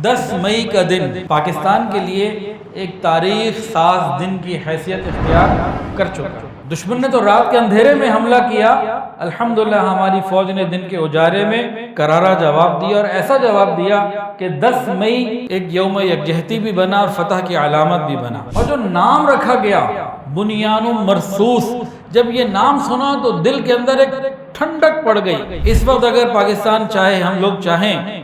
10 مئی کا دن پاکستان کے لیے ایک تاریخ ساز دن کی حیثیت اختیار کر چکا۔ دشمن نے تو رات کے اندھیرے میں حملہ کیا، الحمدللہ ہماری فوج نے دن کے اجالے میں کرارا جواب دیا، اور ایسا جواب دیا کہ 10 مئی ایک یوم یکجہتی بھی بنا اور فتح کی علامت بھی بنا۔ اور جو نام رکھا گیا بنیان مرصوص، جب یہ نام سنا تو دل کے اندر ایک ٹھنڈک پڑ گئی۔ اس وقت اگر پاکستان چاہے، ہم لوگ چاہیں،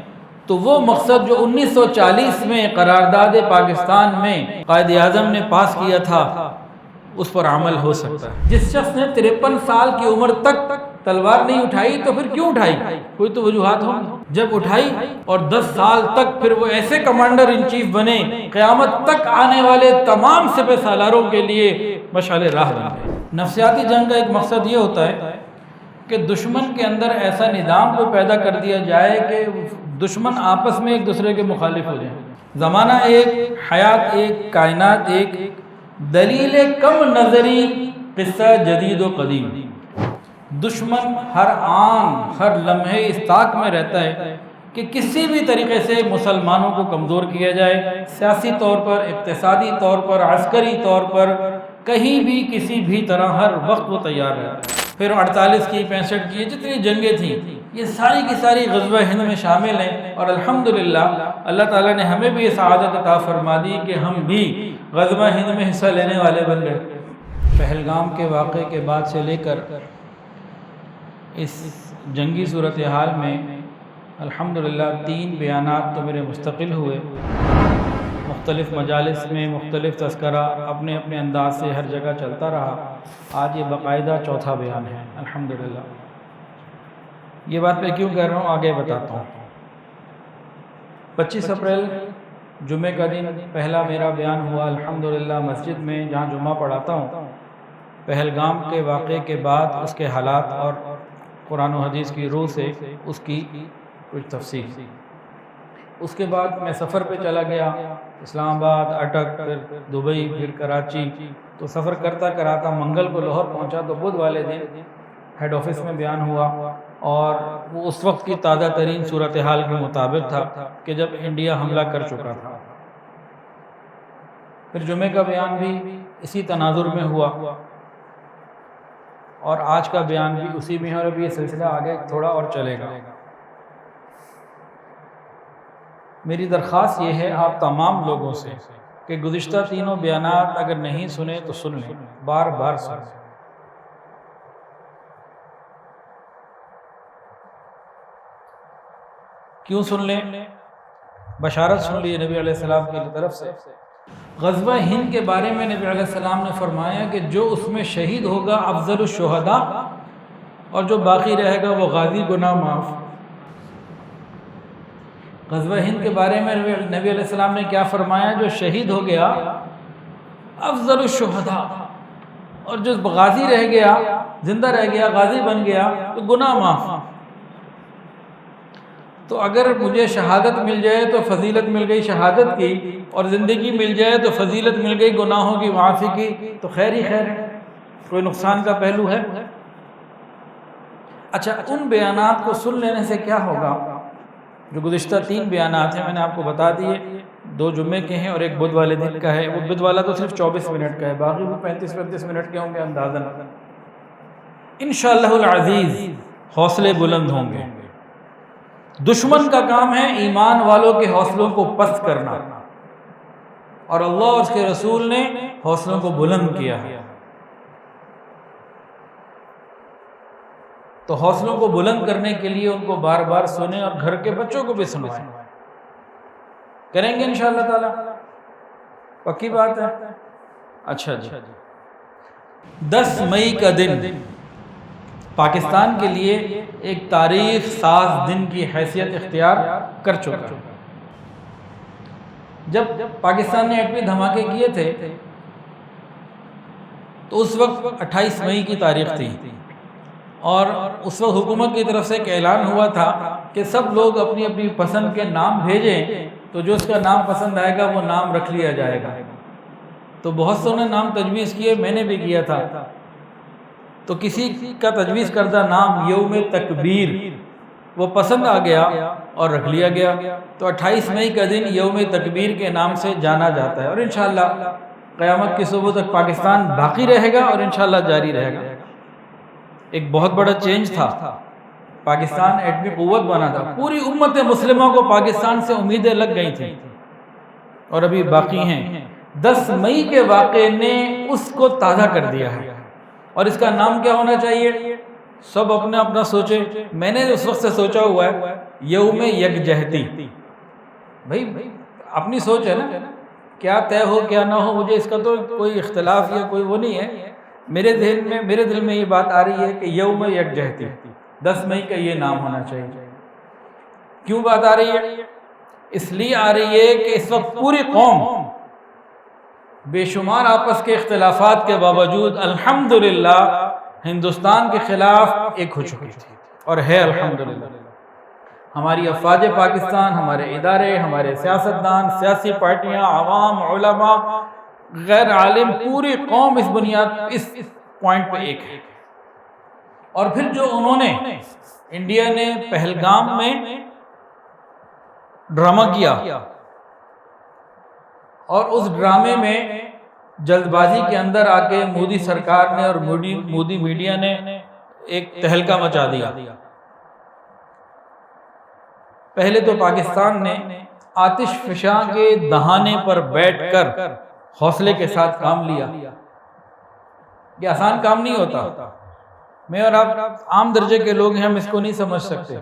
تو وہ مقصد جو 1940 میں قرارداد پاکستان میں قائد اعظم نے پاس کیا تھا، اس پر عمل ہو سکتا ہے۔ جس شخص نے 53 سال کی عمر تک تلوار نہیں اٹھائی تو پھر کیوں اٹھائی؟ کوئی تو وجوہات ہوں۔ جب اٹھائی اور 10 سال تک پھر وہ ایسے کمانڈر ان چیف بنے، قیامت تک آنے والے تمام سپہ سالاروں کے لیے مشعل راہ بن گئے۔ نفسیاتی جنگ کا ایک مقصد یہ ہوتا ہے کہ دشمن کے اندر ایسا نظام کو پیدا کر دیا جائے کہ دشمن آپس میں ایک دوسرے کے مخالف ہو جائیں۔ زمانہ ایک، حیات ایک، کائنات ایک، دلیل کم نظری، قصہ جدید و قدیم۔ دشمن ہر آن ہر لمحے اس طاق میں رہتا ہے کہ کسی بھی طریقے سے مسلمانوں کو کمزور کیا جائے، سیاسی طور پر، اقتصادی طور پر، عسکری طور پر، کہیں بھی کسی بھی طرح ہر وقت وہ تیار رہتا ہے۔ پھر 48 کی، 65 کی، جتنی جنگیں تھیں، یہ ساری کی ساری غزوہ ہند میں شامل ہیں، اور الحمدللہ اللہ تعالیٰ نے ہمیں بھی یہ سعادت عطا فرما دی کہ ہم بھی غزوہ ہند میں حصہ لینے والے بن گئے۔ پہلگام کے واقعے کے بعد سے لے کر اس جنگی صورتحال میں الحمدللہ 3 بیانات تو میرے مستقل ہوئے، مختلف مجالس میں مختلف تذکرہ اپنے اپنے انداز سے ہر جگہ چلتا رہا۔ آج یہ باقاعدہ چوتھا بیان ہے الحمدللہ۔ یہ بات میں کیوں کہہ رہا ہوں آگے بتاتا ہوں۔ 25 اپریل جمعہ کا دن پہلا میرا بیان ہوا الحمدللہ مسجد میں جہاں جمعہ پڑھاتا ہوں۔ پہلگام کے واقعے کے بعد اس کے حالات اور قرآن و حدیث کی روح سے اس کی کچھ تفصیل۔ اس کے بعد میں سفر پہ چلا گیا، اسلام آباد، اٹک، پھر دبئی، پھر کراچی۔ تو سفر کرتا کراتا منگل کو لاہور پہنچا تو بدھ والے دن ہیڈ آفس میں بیان ہوا، اور وہ اس وقت کی تازہ ترین صورتحال کے مطابق تھا کہ جب انڈیا حملہ کر چکا تھا۔ پھر جمعہ کا بیان بھی اسی تناظر میں ہوا، اور آج کا بیان بھی اسی میں ہے، اور ابھی یہ سلسلہ آگے تھوڑا اور چلے گا۔ میری درخواست یہ ہے آپ تمام لوگوں سے کہ گزشتہ تینوں بیانات اگر نہیں سنے تو سن لیں، بار بار سنیں۔ کیوں سن لیں؟ بشارت سن لی نبی علیہ السلام کی طرف سے۔ غزوہ ہند کے بارے میں نبی علیہ السلام نے فرمایا کہ جو اس میں شہید ہوگا افضل الشہداء، اور جو باقی رہے گا وہ غازی گناہ معاف۔ غزوہ ہند کے بارے میں نبی علیہ السلام نے کیا فرمایا؟ جو شہید ہو گیا افضل الشہداء، اور جو غازی رہ گیا، زندہ رہ گیا، غازی بن گیا تو گناہ معاف۔ تو اگر مجھے شہادت مل جائے تو فضیلت مل گئی شہادت کی، اور زندگی مل جائے تو فضیلت مل گئی گناہوں کی معافی کی، تو خیر ہی خیر ہے، کوئی نقصان کا پہلو ہے؟ اچھا، ان بیانات کو سن لینے سے کیا ہوگا؟ جو گزشتہ 3 بیانات ہیں میں نے آپ کو بتا دیے، 2 جمعے کے ہیں اور ایک بدھ والے دن کا ہے۔ وہ بدھ والا تو صرف 24 منٹ کا ہے، باقی وہ 35 منٹ کے ہوں گے اندازاً۔ انشاءاللہ العزیز حوصلے بلند ہوں گے۔ دشمن کا کام ہے ایمان والوں کے حوصلوں کو پست کرنا، اور اللہ اور اس کے رسول نے حوصلوں کو بلند کیا ہے۔ تو حوصلوں کو بلند کرنے کے لیے ان کو بار بار سنیں، اور گھر کے بچوں کو بھی سنوائیں۔ کریں گے انشاءاللہ تعالی؟ پکی بات ہے؟ اچھا جی، 10 مئی کا دن پاکستان کے لیے ایک تاریخ ساز دن کی حیثیت اختیار کر چکا۔ جب پاکستان نے ایٹمی دھماکے کیے تھے تو اس وقت 28 مئی کی تاریخ تھی، اور اس وقت حکومت کی طرف سے ایک اعلان ہوا تھا کہ سب لوگ اپنی اپنی پسند کے نام بھیجیں، تو جو اس کا نام پسند آئے گا وہ نام رکھ لیا جائے گا۔ تو بہت سو نے نام تجویز کیے، میں نے بھی کیا تھا۔ تو کسی کا تجویز کردہ نام یوم تکبیر وہ پسند آ گیا اور رکھ لیا گیا۔ تو 28 مئی کا دن یوم تکبیر کے نام سے جانا جاتا ہے، اور انشاءاللہ قیامت کی صبح تک پاکستان باقی رہے گا اور انشاءاللہ جاری رہے گا۔ ایک بہت بڑا چینج تھا، پاکستان ایٹمی قوت بنا تھا، پوری امت مسلمہ کو پاکستان سے امیدیں لگ گئی تھیں اور ابھی باقی ہیں۔ 10 مئی کے واقعے نے اس کو تازہ کر دیا ہے، اور اس کا نام کیا ہونا چاہیے؟ سب اپنا اپنا سوچے۔ میں نے اس وقت سے سوچا ہوا ہے یوم یکجہتی۔ بھائی اپنی سوچ ہے نا، کیا طے ہو کیا نہ ہو، مجھے اس کا تو کوئی اختلاف یا کوئی وہ نہیں ہے۔ میرے دل میں یہ بات آ رہی ہے کہ یوم یکجہتی 10 مئی کا یہ نام ہونا چاہیے۔ کیوں بات آ رہی ہے؟ اس لیے آ رہی ہے کہ اس وقت پوری قوم بے شمار آپس کے اختلافات کے باوجود الحمدللہ ہندوستان کے خلاف ایک ہو چکی تھی، اور ہے الحمدللہ۔ ہماری افواج پاکستان، ہمارے ادارے، ہمارے سیاستدان، سیاسی پارٹیاں، عوام، علماء، غیر عالم، پوری قوم اس پوائنٹ پہ ایک ہے۔ اور پھر جو انہوں نے انڈیا نے پہلگام میں ڈرامہ کیا، اور اس ڈرامے میں جلد بازی کے اندر آ کے مودی سرکار نے اور مودی میڈیا نے ایک تہلکہ مچا دیا۔ پہلے تو پاکستان نے آتش فشاں کے دہانے پر بیٹھ کر حوصلے کے ساتھ کام لیا۔ یہ آسان کام نہیں ہوتا، میں اور آپ عام درجے کے لوگ ہیں، ہم اس کو نہیں سمجھ سکتے۔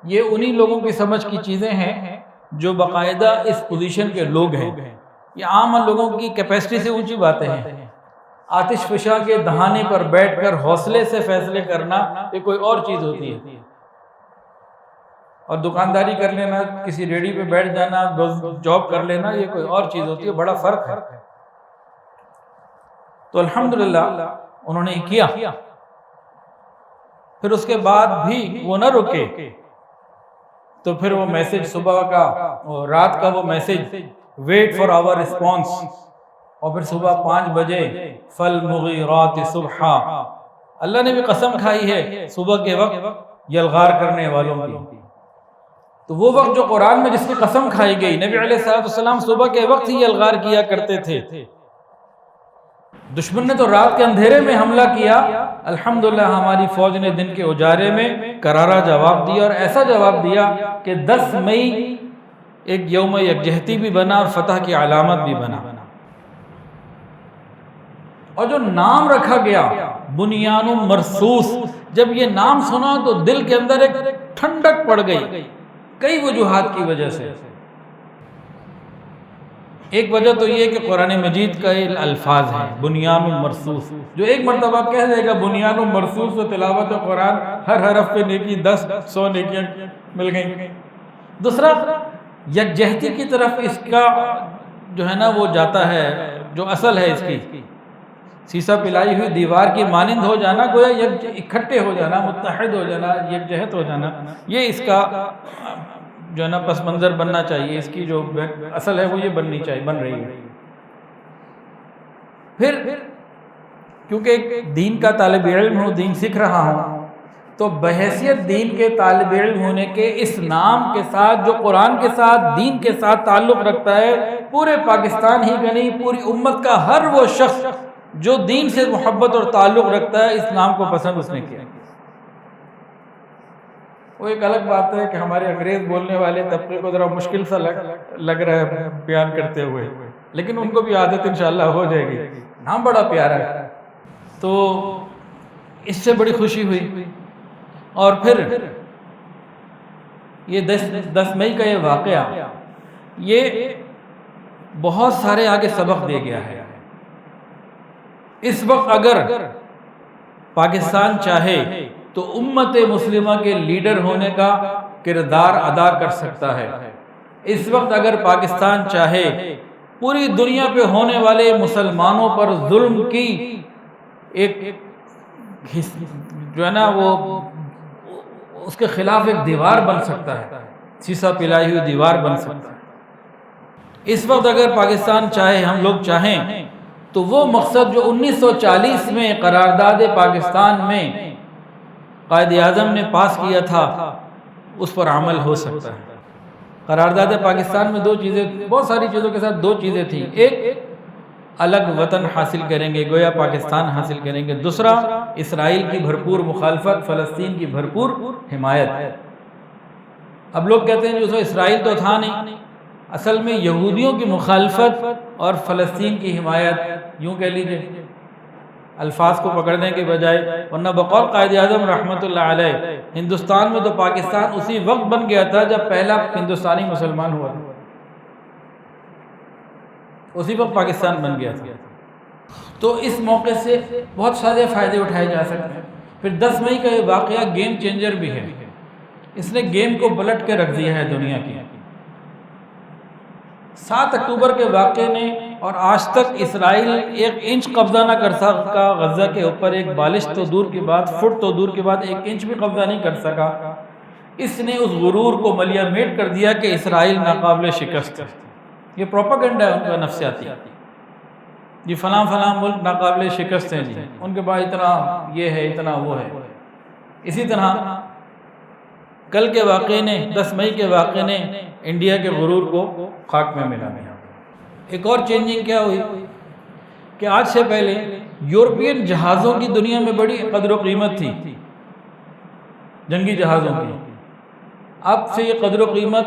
یہ انہی لوگوں کی سمجھ کی چیزیں ہیں جو باقاعدہ اس پوزیشن کے لوگ ہیں۔ یہ عام لوگوں کی کیپیسٹی سے اونچی باتیں ہیں۔ آتش فشاں کے دہانے پر بیٹھ کر حوصلے سے فیصلے کرنا یہ کوئی اور چیز ہوتی ہے، اور دکانداری کر لینا، کسی ریڈی پہ بیٹھ جانا، جاب کر لینا، یہ کوئی اور چیز ہوتی ہے، بڑا فرق ہے۔ تو الحمدللہ انہوں نے کیا۔ پھر اس کے بعد بھی وہ نہ رکے، تو پھر وہ میسج صبح کا اور رات کا وہ message wait for our response, اور پھر صبح 5 بجے فالمغیرات صبحا۔ اللہ نے بھی قسم کھائی ہے صبح کے وقت یلغار کرنے والوں کی۔ تو وہ وقت جو قرآن میں جس کی قسم کھائی گئی، نبی علیہ السلام صبح کے وقت ہی یلغار کیا کرتے تھے۔ دشمن نے تو رات کے اندھیرے میں حملہ کیا، الحمدللہ ہماری فوج نے دن کے اجارے میں کرارا جواب دیا، اور ایسا جواب دیا کہ 10 مئی ایک یوم یکجہتی بھی بنا اور فتح کی علامت بھی بنا۔ اور جو نام رکھا گیا بنیان مرصوص، جب یہ نام سنا تو دل کے اندر ایک ٹھنڈک پڑ گئی، کئی وجوہات کی وجہ سے۔ ایک وجہ تو یہ کہ قرآن مجید کا یہ الفاظ ہے بنیان مرصوص، جو ایک مرتبہ کہہ دے گا بنیان مرصوص و تلاوت قرآن، ہر حرف پہ نیکی 10-100 نیکیاں مل گئیں۔ دوسرا، یکجہتی کی طرف اس کا جو ہے نا وہ جاتا ہے، جو اصل ہے اس کی سیسا پلائی ہوئی دیوار کی مانند ہو جانا، گویا اکٹھے ہو جانا، متحد ہو جانا، یکجہت ہو جانا، یہ اس کا جو ہے نا پس منظر بننا چاہیے، اس کی جو اصل ہے وہ یہ بن رہی ہے۔ پھر کیونکہ ایک دین کا طالب علم ہوں، دین سیکھ رہا ہوں، تو بحیثیت دین کے طالب علم ہونے کے اس نام کے ساتھ جو قرآن کے ساتھ، دین کے ساتھ تعلق رکھتا ہے، پورے پاکستان ہی کا نہیں پوری امت کا ہر وہ شخص جو دین سے محبت اور تعلق رکھتا ہے، اس نام کو پسند اس نے کیا۔ وہ ایک الگ بات ہے کہ ہمارے انگریز بولنے والے طبقے کو ذرا مشکل سا لگ رہا ہے بیان کرتے ہوئے، لیکن ان کو بھی عادت انشاءاللہ ہو جائے گی۔ نام بڑا پیارا ہے، تو اس سے بڑی خوشی ہوئی۔ اور پھر یہ 10 مئی کا یہ واقعہ یہ بہت سارے آگے سبق دے گیا ہے۔ اس وقت اگر پاکستان چاہے تو امت مسلمہ کے لیڈر ہونے کا کردار ادا کر سکتا ہے۔ اس وقت اگر پاکستان چاہے پوری دنیا پہ ہونے والے مسلمانوں پر ظلم کی ایک جو ہے نا وہ اس کے خلاف ایک دیوار بن سکتا ہے، سیسا پلائی ہوئی دیوار بن سکتا ہے۔ اس وقت اگر پاکستان چاہے، ہم لوگ چاہیں، تو وہ مقصد جو 1940 میں قرارداد پاکستان میں قائد اعظم نے پاس کیا تھا، اس پر عمل ہو سکتا ہے۔ قرارداد پاکستان میں دو چیزیں، بہت ساری چیزوں کے ساتھ دو چیزیں تھیں، ایک الگ وطن حاصل کریں گے، گویا پاکستان حاصل کریں گے، دوسرا اسرائیل کی بھرپور مخالفت، فلسطین کی بھرپور حمایت۔ اب لوگ کہتے ہیں جو اسرائیل تو تھا نہیں، اصل میں یہودیوں کی مخالفت اور فلسطین کی حمایت، یوں کہہ لیجئے الفاظ کو پکڑنے کے بجائے، ورنہ بقول قائد اعظم رحمۃ اللہ علیہ ہندوستان میں تو پاکستان اسی وقت بن گیا تھا جب پہلا ہندوستانی مسلمان ہوا، اسی وقت پاکستان بن گیا تھا۔ تو اس موقع سے بہت سارے فائدے اٹھائے جا سکتے ہیں۔ پھر 10 مئی کا یہ واقعہ گیم چینجر بھی ہے، اس نے گیم کو پلٹ کے رکھ دیا ہے دنیا کی۔ 7 اکتوبر کے واقعے نے، اور آج تک اسرائیل 1 انچ قبضہ نہ کر سکا غزہ کے اوپر، ایک بالش تو دور کی بات، فٹ تو دور کی بات، 1 انچ بھی قبضہ نہیں کر سکا۔ اس نے اس غرور کو ملیہ میٹ کر دیا کہ اسرائیل ناقابل شکست ہے۔ یہ پروپیگنڈا ہے ان کا نفسیاتی، جی فلاں فلاں ملک ناقابل شکست ہیں، جی ان کے پاس اتنا یہ ہے، اتنا وہ ہے۔ اسی طرح کل کے واقعے نے، 10 مئی کے واقعے نے انڈیا کے غرور کو خاک میں ملا دیا۔ ایک اور چینجنگ کیا ہوئی کہ آج سے پہلے یورپین جہازوں کی دنیا میں بڑی قدر و قیمت تھی، جنگی جہازوں کی۔ اب سے یہ قدر و قیمت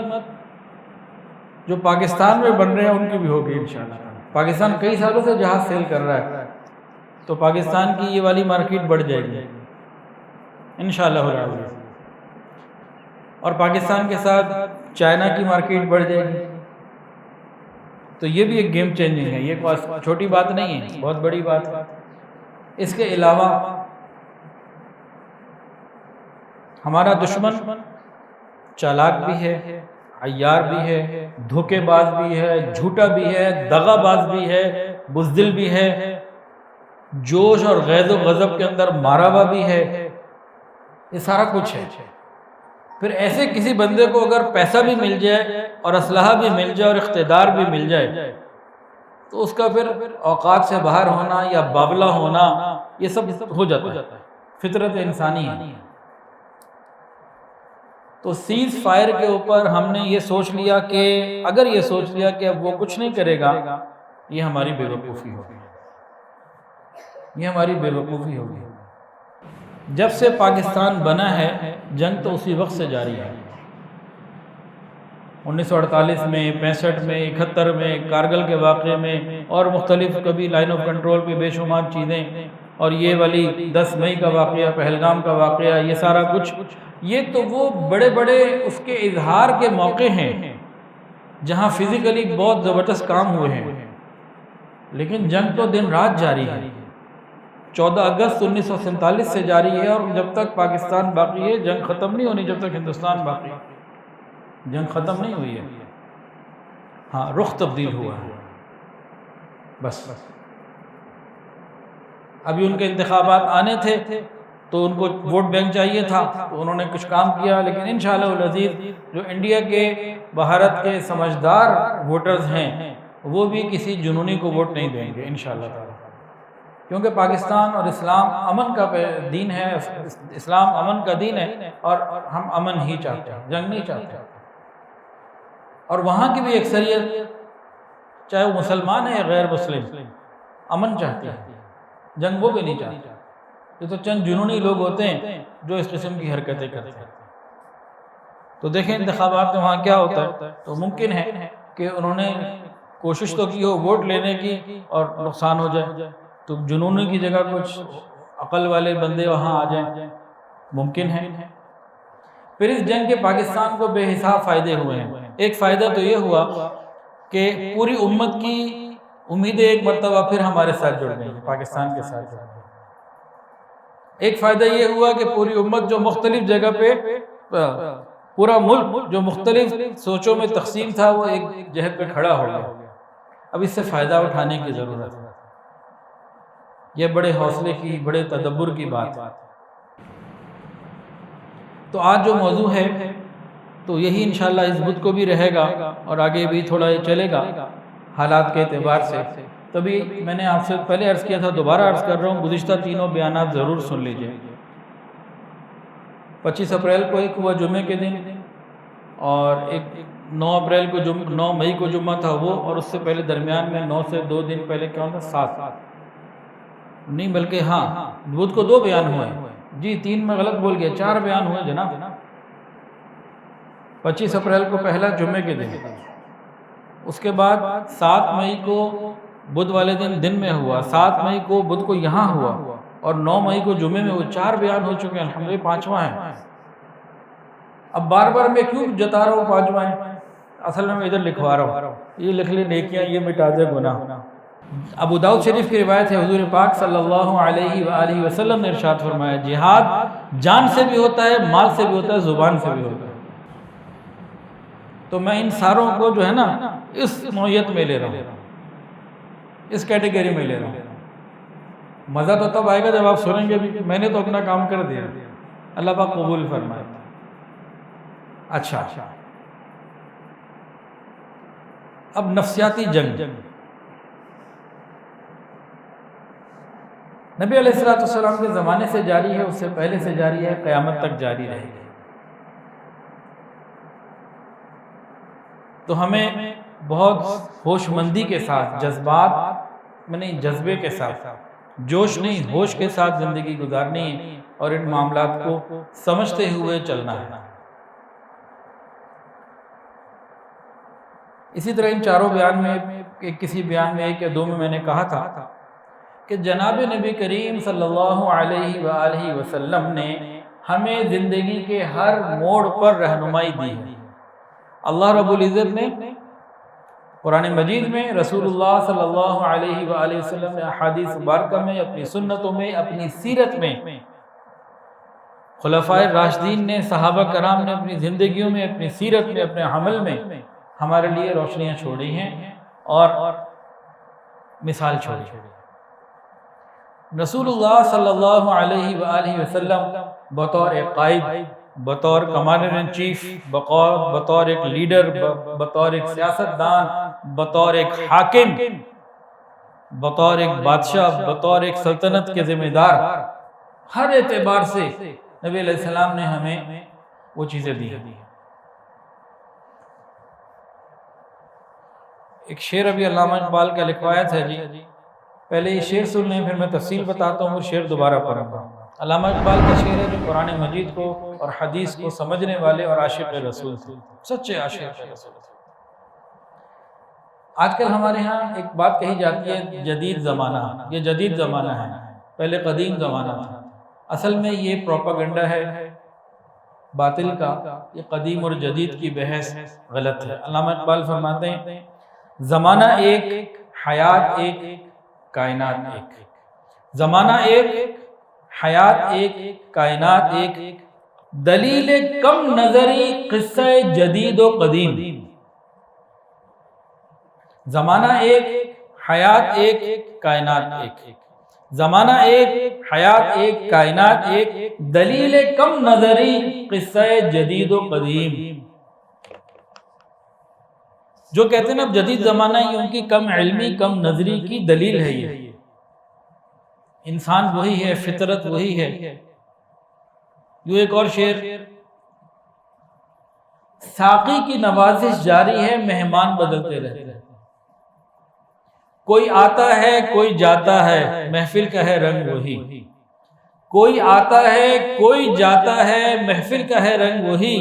جو پاکستان میں بن رہے ہیں ان کی بھی ہوگی انشاءاللہ۔ پاکستان کئی سالوں سے جہاز سیل کر رہا ہے، تو پاکستان کی یہ والی مارکیٹ بڑھ جائے گی انشاءاللہ العزیز، اور پاکستان کے ساتھ چائنا کی مارکیٹ بڑھ جائے گی۔ تو یہ بھی ایک گیم چینجنگ ہے، یہ کوئی چھوٹی بات نہیں ہے، بہت بڑی بات ہے۔ اس کے علاوہ ہمارا دشمن چالاک بھی ہے، عیار بھی ہے، دھوکے باز بھی ہے، جھوٹا بھی ہے، دغا باز بھی ہے، بزدل بھی ہے، جوش اور غیظ و غضب کے اندر مارا ہوا بھی ہے، یہ سارا کچھ ہے۔ پھر ایسے کسی بندے کو اگر پیسہ بھی مل جائے اور اسلحہ بھی مل جائے اور اقتدار بھی مل جائے تو اس کا پھر اوقات سے باہر ہونا یا بابلہ ہونا یہ سب ہو جاتا ہے، فطرت انسانی ہے۔ تو سیز فائر کے اوپر ہم نے یہ سوچ لیا کہ اگر یہ سوچ لیا کہ اب وہ کچھ نہیں کرے گا، یہ ہماری بے وقوفی ہوگی، یہ ہماری بے وقوفی ہوگی۔ جب سے پاکستان بنا ہے جنگ تو اسی وقت سے جاری ہے، 1948 میں، 65 میں، 71 میں، کارگل کے واقعے میں، اور مختلف کبھی لائن آف کنٹرول پہ بے شمار چیزیں، اور یہ والی 10 مئی کا واقعہ، پہلگام کا واقعہ، یہ سارا کچھ، یہ تو وہ بڑے بڑے اس کے اظہار کے موقع ہیں جہاں فزیکلی بہت زبردست کام ہوئے ہیں، لیکن جنگ تو دن رات جاری ہے۔ 14 اگست 1947 سے جاری ہے، اور جب تک پاکستان باقی ہے جنگ ختم نہیں ہونی، جب تک ہندوستان باقی ہے جنگ ختم نہیں ہوئی ہے۔ ہاں رخ تبدیل ہوا ہے بس۔ ابھی ان کے انتخابات آنے تھے تو ان کو ووٹ بینک چاہیے تھا، تو انہوں نے کچھ کام کیا، لیکن انشاءاللہ العزیز جو انڈیا کے، بھارت کے سمجھدار ووٹرز ہیں وہ بھی کسی جنونی کو ووٹ نہیں دیں گے انشاءاللہ تعالی، کیونکہ پاکستان اور اسلام امن کا دین ہے، اسلام امن کا دین ہے، اور ہم امن ہی چاہتے ہیں، جنگ نہیں چاہتے۔ اور وہاں کی بھی اکثریت چاہے وہ مسلمان ہے یا غیر مسلم امن چاہتی ہے، جنگ وہ بھی نہیں چاہتی۔ یہ تو چند جنونی لوگ ہوتے ہیں جو اس قسم کی حرکتیں کرتے ہیں۔ تو دیکھیں انتخابات میں وہاں کیا ہوتا ہے، تو ممکن ہے کہ انہوں نے کوشش تو کی ہو ووٹ لینے کی اور نقصان ہو جائے، تو جنونی کی جگہ کچھ عقل والے بندے وہاں آ جائیں، ممکن ہے۔ پھر اس جنگ کے پاکستان کو بے حساب فائدے ہوئے ہیں۔ ایک فائدہ تو یہ ہوا کہ پوری امت کی امیدیں ایک مرتبہ پھر ہمارے ساتھ جڑ گئی، پاکستان کے ساتھ جڑ گئی۔ ایک فائدہ یہ ہوا کہ پوری امت جو مختلف جگہ پہ، پورا ملک جو مختلف سوچوں میں تقسیم تھا وہ ایک جہت پہ کھڑا ہو گیا۔ اب اس سے فائدہ اٹھانے کی ضرورت ہے، یہ بڑے حوصلے کی، بڑے تدبر کی بات ہے۔ تو آج جو موضوع ہے تو یہی انشاءاللہ اس بدھ کو بھی رہے گا، اور آگے بھی تھوڑا یہ چلے گا حالات کے اعتبار سے۔ تبھی میں نے آپ سے پہلے عرض کیا تھا، دوبارہ عرض کر رہا ہوں، گزشتہ تینوں بیانات ضرور سن لیجئے۔ 25 اپریل کو ایک ہوا جمعے کے دن، اور ایک 9 مئی کو جمعہ تھا وہ، اور اس سے پہلے درمیان میں 9 سے 2 دن پہلے کیا ہوتا 7 نہیں بلکہ ہاں بدھ کو 2 بیان ہوئے جی، 3 میں غلط بول گیا، 4 بیان ہوئے جناب۔ 25 اپریل کو پہلا جمعے کے دن، اس کے بعد 7 مئی کو بدھ والے دن میں ہوا، 7 مئی کو بدھ کو یہاں ہوا، اور 9 مئی کو جمعے میں وہ 4 بیان ہو چکے ہیں، الحمدللہ 5واں ہے۔ اب بار بار میں کیوں جتا رہا ہوں 5واں ہے؟ اصل میں ادھر لکھوا رہا ہوں، یہ لکھ لے نیکیاں، یہ مٹا دے گناہ۔ ابو داؤد شریف کی روایت ہے، حضور پاک صلی اللہ علیہ وآلہ وسلم نے ارشاد فرمایا، جہاد جان سے بھی ہوتا ہے، مال سے بھی ہوتا ہے، زبان سے بھی ہوتا ہے۔ تو میں ان ساروں کو جو ہے نا اس نوعیت میں لے رہا ہوں، اس کیٹیگری میں لے رہا ہوں۔ مزہ تو تب آئے گا جب آپ سنیں گے بھی میں نے تو اپنا کام کر دیا، اللہ پاک قبول فرمائے۔ اچھا، اب نفسیاتی جنگ نبی علیہ السلام کے زمانے سے جاری ہے، اس سے پہلے سے جاری ہے، قیامت تک جاری رہے گی۔ تو ہمیں بہت ہوش مندی کے ساتھ، جذبات میں نہیں جذبے کے ساتھ، جوش نہیں ہوش کے ساتھ زندگی گزارنی ہے، اور ان معاملات کو سمجھتے ہوئے چلنا ہے۔ اسی طرح ان چاروں بیان میں، کسی بیان میں 1 یا 2 میں میں نے کہا تھا کہ جناب نبی کریم صلی اللہ علیہ وآلہ وسلم نے ہمیں زندگی کے ہر موڑ پر رہنمائی دی ہے۔ اللہ رب العزت نے قرآن مجید میں، رسول اللہ صلی اللہ علیہ وآلہ وسلم نے احادیث مبارکہ میں، اپنی سنتوں میں، اپنی سیرت میں، خلفائے راشدین نے، صحابہ کرام نے اپنی زندگیوں میں، اپنی سیرت میں، اپنے عمل میں ہمارے لیے روشنیاں چھوڑی ہیں اور مثال چھوڑی ہے۔ رسول اللہ صلی اللہ علیہ وآلہ وسلم بطور ایک قائد، بطور کمانڈر ان چیف، بطور ایک لیڈر، بطور ایک سیاستدان، بطور ایک حاکم، بطور ایک بادشاہ، بطور ایک سلطنت کے ذمہ دار، ہر اعتبار سے نبی علیہ السلام نے ہمیں وہ چیزیں دی ہیں۔ ایک شعر ابھی علامہ اقبال کا لکھوایا تھا جی، پہلے یہ شعر سن لیں پھر میں تفصیل بتاتا ہوں، وہ شعر دوبارہ پڑھوں گا۔ علامہ اقبال کا شعر ہے جو قرآن مجید کو اور حدیث کو سمجھنے والے اور عاشق رسول تھے، سچے عاشق رسول تھے۔ آج کل ہمارے ہاں ایک بات کہی جاتی ہے، جدید زمانہ، یہ جدید زمانہ ہے، پہلے قدیم زمانہ تھا۔ اصل میں یہ پروپیگنڈا ہے باطل کا، یہ قدیم اور جدید کی بحث غلط ہے۔ علامہ اقبال فرماتے ہیں، زمانہ ایک، حیات ایک، کائنات ایک۔ زمانہ ایک، حیات ایک، کائنات ایک، دلیل کم نظری قصہ جدید و قدیم۔ زمانہ ایک، حیات ایک، کائنات ایک۔ زمانہ ایک، حیات ایک، کائنات ایک، دلیل کم نظری قصہ جدید و قدیم۔ جو کہتے ہیں نا اب جدید زمانہ ہی ان کی کم علمی، کم نظری کی دلیل ہے۔ یہ انسان وہی ہے، فطرت وہی ہے۔ یوں ایک اور شعر، ساقی کی نوازش جاری ہے، مہمان بدلتے رہتے ہیں۔ کوئی آتا ہے کوئی جاتا ہے، محفل کا ہے رنگ وہی۔ کوئی آتا ہے کوئی جاتا ہے، محفل کا ہے رنگ وہی۔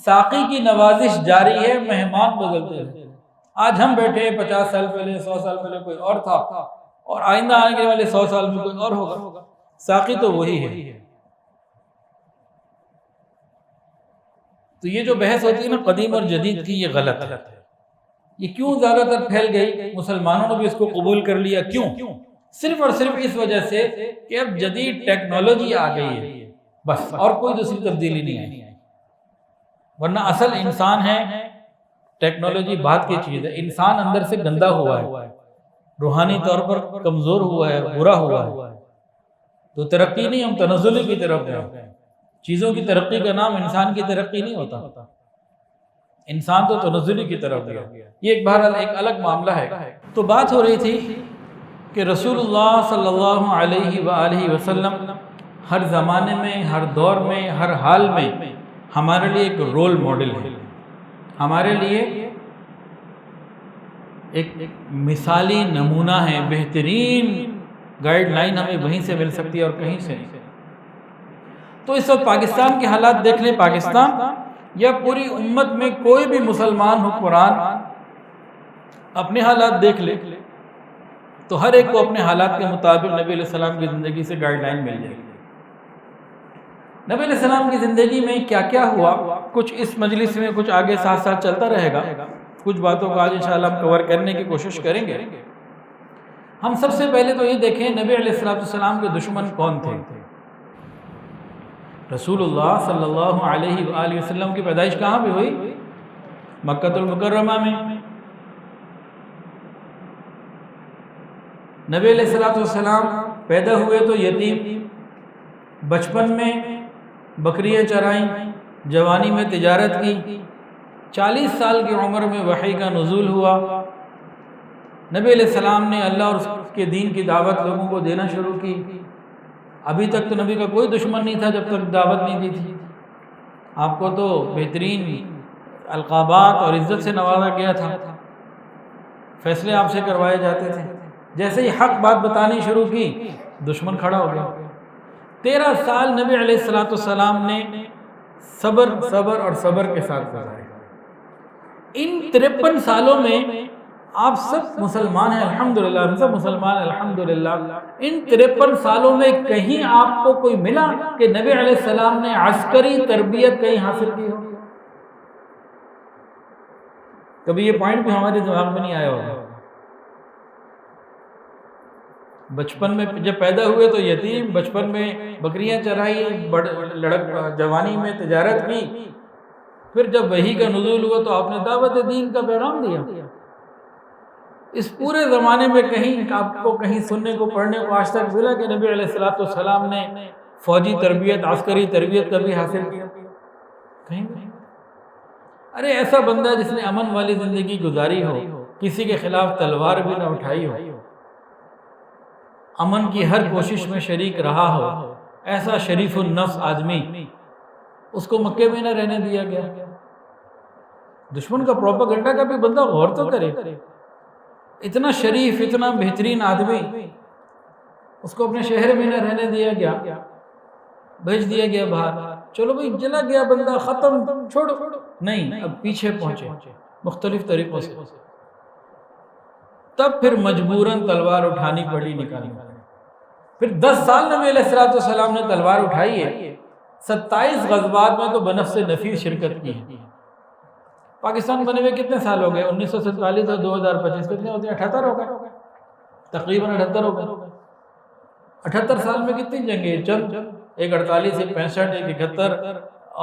ساقی کی نوازش جاری ہے، مہمان بدلتے رہتے ہیں۔ آج ہم بیٹھے 50 سال پہلے، 100 سال پہلے کوئی اور تھا، اور آئندہ آنے والے 100 سال میں کوئی اور ہوگا، ساقی تو وہی ہے۔ تو یہ جو بحث ہوتی ہے نا قدیم اور جدید کی، یہ غلط ہے۔ یہ کیوں زیادہ تر پھیل گئی؟ مسلمانوں نے بھی اس کو قبول کر لیا، کیوں؟ صرف اور صرف اس وجہ سے کہ اب جدید ٹیکنالوجی آ گئی ہے، بس، اور کوئی دوسری تبدیلی نہیں آئی۔ ورنہ اصل انسان ہے، ٹیکنالوجی بعد کی چیز ہے۔ انسان اندر سے گندا ہوا ہے، روحانی طور پر کمزور ہوا ہے، برا ہوا ہے۔ تو ترقی نہیں، ہم تنزلی کی طرف ہیں۔ چیزوں کی ترقی کا نام انسان کی ترقی نہیں ہوتا، انسان تو تنزلی کی طرف گیا۔ یہ ایک بہرحال ایک الگ معاملہ ہے۔ تو بات ہو رہی تھی کہ رسول اللہ صلی اللہ علیہ وآلہ وسلم ہر زمانے میں، ہر دور میں، ہر حال میں ہمارے لیے ایک رول ماڈل ہے۔ ہمارے لیے ایک مثالی نمونہ ہے، بہترین گائیڈ لائن ہمیں وہیں سے مل سکتی ہے اور کہیں سے نہیں۔ تو اس وقت پاکستان کے حالات دیکھ لیں، پاکستان یا پوری امت میں کوئی بھی مسلمان حکمران اپنے حالات دیکھ لے تو ہر ایک کو اپنے حالات کے مطابق نبی علیہ السلام کی زندگی سے گائیڈ لائن مل جائے گی۔ نبی علیہ السلام کی زندگی میں کیا کیا ہوا، کچھ اس مجلس میں کچھ آگے ساتھ ساتھ چلتا رہے گا، کچھ باتوں کو آج انشاءاللہ ہم کور کرنے کی کوشش کریں گے۔ ہم سب سے پہلے تو یہ دیکھیں نبی علیہ السلام کے دشمن کون تھے۔ رسول اللہ صلی اللہ علیہ وآلہ وسلم کی پیدائش کہاں پہ ہوئی؟ مکہ المکرمہ میں۔ نبی علیہ السلام پیدا ہوئے تو یتیم، بچپن میں بکریاں چرائیں، جوانی میں تجارت کی، 40 سال کی عمر میں وحی کا نزول ہوا۔ نبی علیہ السلام نے اللہ اور اس کے دین کی دعوت لوگوں کو دینا شروع کی۔ ابھی تک تو نبی کا کوئی دشمن نہیں تھا جب تک دعوت نہیں دی تھی۔ آپ کو تو بہترین القابات اور عزت سے نوازا گیا تھا، فیصلے آپ سے کروائے جاتے تھے۔ جیسے ہی حق بات بتانی شروع کی دشمن کھڑا ہو گیا۔ 13 سال نبی علیہ السلام نے صبر اور صبر کے ساتھ گزارے۔ ان 53 سالوں میں آپ سب مسلمان ہیں الحمدللہ، ہم سب مسلمان الحمدللہ۔ ان 53 سالوں میں کہیں آپ کو کوئی ملا کہ نبی علیہ السلام نے عسکری تربیت کہیں حاصل کی ہو؟ کبھی یہ پوائنٹ بھی ہمارے دماغ میں نہیں آیا ہوگا۔ بچپن میں جب پیدا ہوئے تو یتیم، بچپن میں بکریاں چرائی، جوانی میں تجارت کی، پھر جب وحی کا نزول ہوا تو آپ نے دعوت دین کا پیغام دیا۔ اس پورے زمانے میں کہیں آپ کو کہیں سننے کو پڑھنے کو آج تک ملا کہ نبی علیہ السلام نے فوجی تربیت، عسکری تربیت کبھی حاصل کیا؟ کہیں نہیں۔ ارے ایسا بندہ جس نے امن والی زندگی گزاری ہو، کسی کے خلاف تلوار بھی نہ اٹھائی ہو، امن کی ہر کوشش میں شریک رہا ہو، ایسا شریف النفس آدمی، اس کو مکے میں نہ رہنے دیا گیا۔ دشمن کا پروپیگنڈا کا بھی بندہ غور تو کرے۔ اتنا شریف، اتنا بہترین آدمی، اس کو اپنے شہر میں نہ رہنے دیا گیا، بھیج دیا گیا باہر۔ چلو بھائی چلا گیا بندہ، ختم، چھوڑو، نہیں، اب پیچھے پہنچے مختلف طریقوں سے۔ تب پھر مجبوراً تلوار اٹھانی پڑی، نکالنی پڑی۔ پھر 10 سال نبی علیہ السلام نے تلوار اٹھائی ہے، 27 غزوات میں تو بنفس نفیس شرکت کی ہے۔ پاکستان بنے ہوئے کتنے سال ہو گئے؟ 1947 اور 2025 کتنے ہوتے ہیں؟ 78 ہو گئے، تقریباً 78 ہو گئے۔ 78 سال میں کتنی جنگیں؟ چند، ایک 48، ایک 65، ایک 71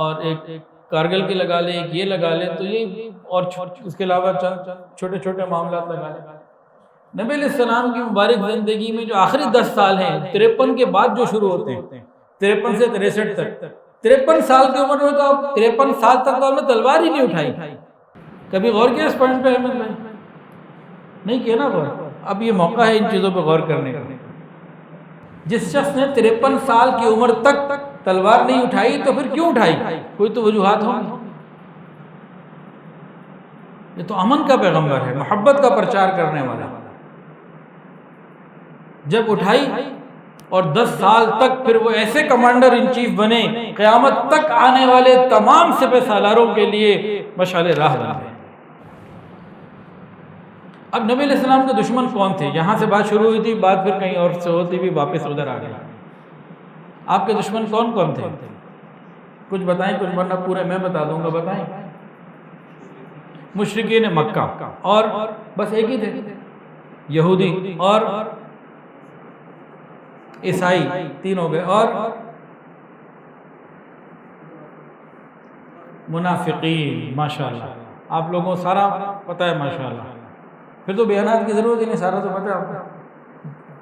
اور ایک کارگل کی لگا لیں، ایک یہ لگا لیں، تو یہ اور اس کے علاوہ چند چھوٹے چھوٹے معاملات لگا لیں۔ نبی علیہ السلام کی مبارک زندگی میں جو آخری 10 سال ہیں، 53 کے بعد جو شروع ہوتے ہیں، 53 سے 63 تک، 53 سال کی عمر میں تو آپ 53 سال تک تو آپ نے تلوار ہی نہیں اٹھائی۔ کبھی غور کیا اس پوائنٹ پہ احمد بھائی؟ نہیں کیا نا غور؟ اب یہ موقع ہے ان چیزوں پہ غور کرنے کا۔ جس شخص نے 53 سال کی عمر تک تلوار نہیں اٹھائی تو پھر کیوں اٹھائی؟ کوئی تو وجوہات ہوں۔ یہ تو امن کا پیغمبر ہے، محبت کا پرچار کرنے والا۔ جب اٹھائی اور 10 سال تک پھر وہ ایسے کمانڈر ان چیف بنے، قیامت تک آنے والے تمام سپہ سالاروں کے لیے مشعل راہ بن گئے۔ اب نبی علیہ السلام کے دشمن کون تھے؟ یہاں سے بات شروع ہوئی تھی، بات پھر کہیں اور سے ہوتی بھی واپس ادھر آ گئی۔ آپ کے دشمن کون کون تھے؟ کچھ بتائیں، کچھ ورنہ پورے میں بتا دوں گا، بتائیں۔ مشرکین مکہ، اور بس ایک ہی تھے، یہودی اور عیسائی، 3 ہو گئے، اور منافقین۔ ماشاءاللہ آپ لوگوں کو سارا پتہ ہے ماشاءاللہ، پھر تو بیانات کی ضرورت ہی نہیں، سارا تو پتہ ہے آپ کو۔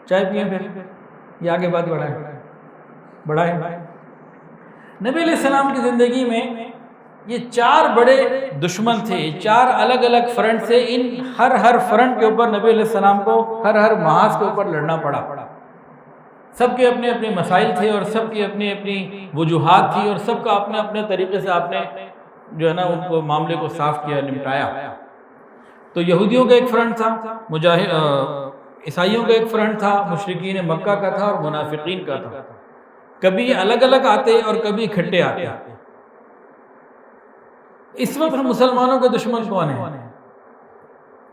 چائے پئیں پھر یہ آگے بات بڑھائیں۔ نبی علیہ السلام کی زندگی میں یہ 4 بڑے دشمن تھے، 4 الگ الگ فرنٹ سے۔ ان ہر فرنٹ کے اوپر نبی علیہ السلام کو ہر محاذ کے اوپر لڑنا پڑا۔ سب کے اپنے اپنے مسائل تھے اور سب کی اپنی اپنی وجوہات تھی، اور سب کا اپنے اپنے طریقے سے آپ نے جو ہے نا ان کو معاملے کو صاف کیا، نمٹایا۔ تو یہودیوں کا ایک فرنٹ تھا، عیسائیوں کا ایک فرنٹ تھا، مشرکین مکہ کا تھا اور منافقین کا تھا۔ کبھی الگ الگ آتے اور کبھی اکٹھے آتے۔ اس وقت مسلمانوں کے دشمن کون ہیں؟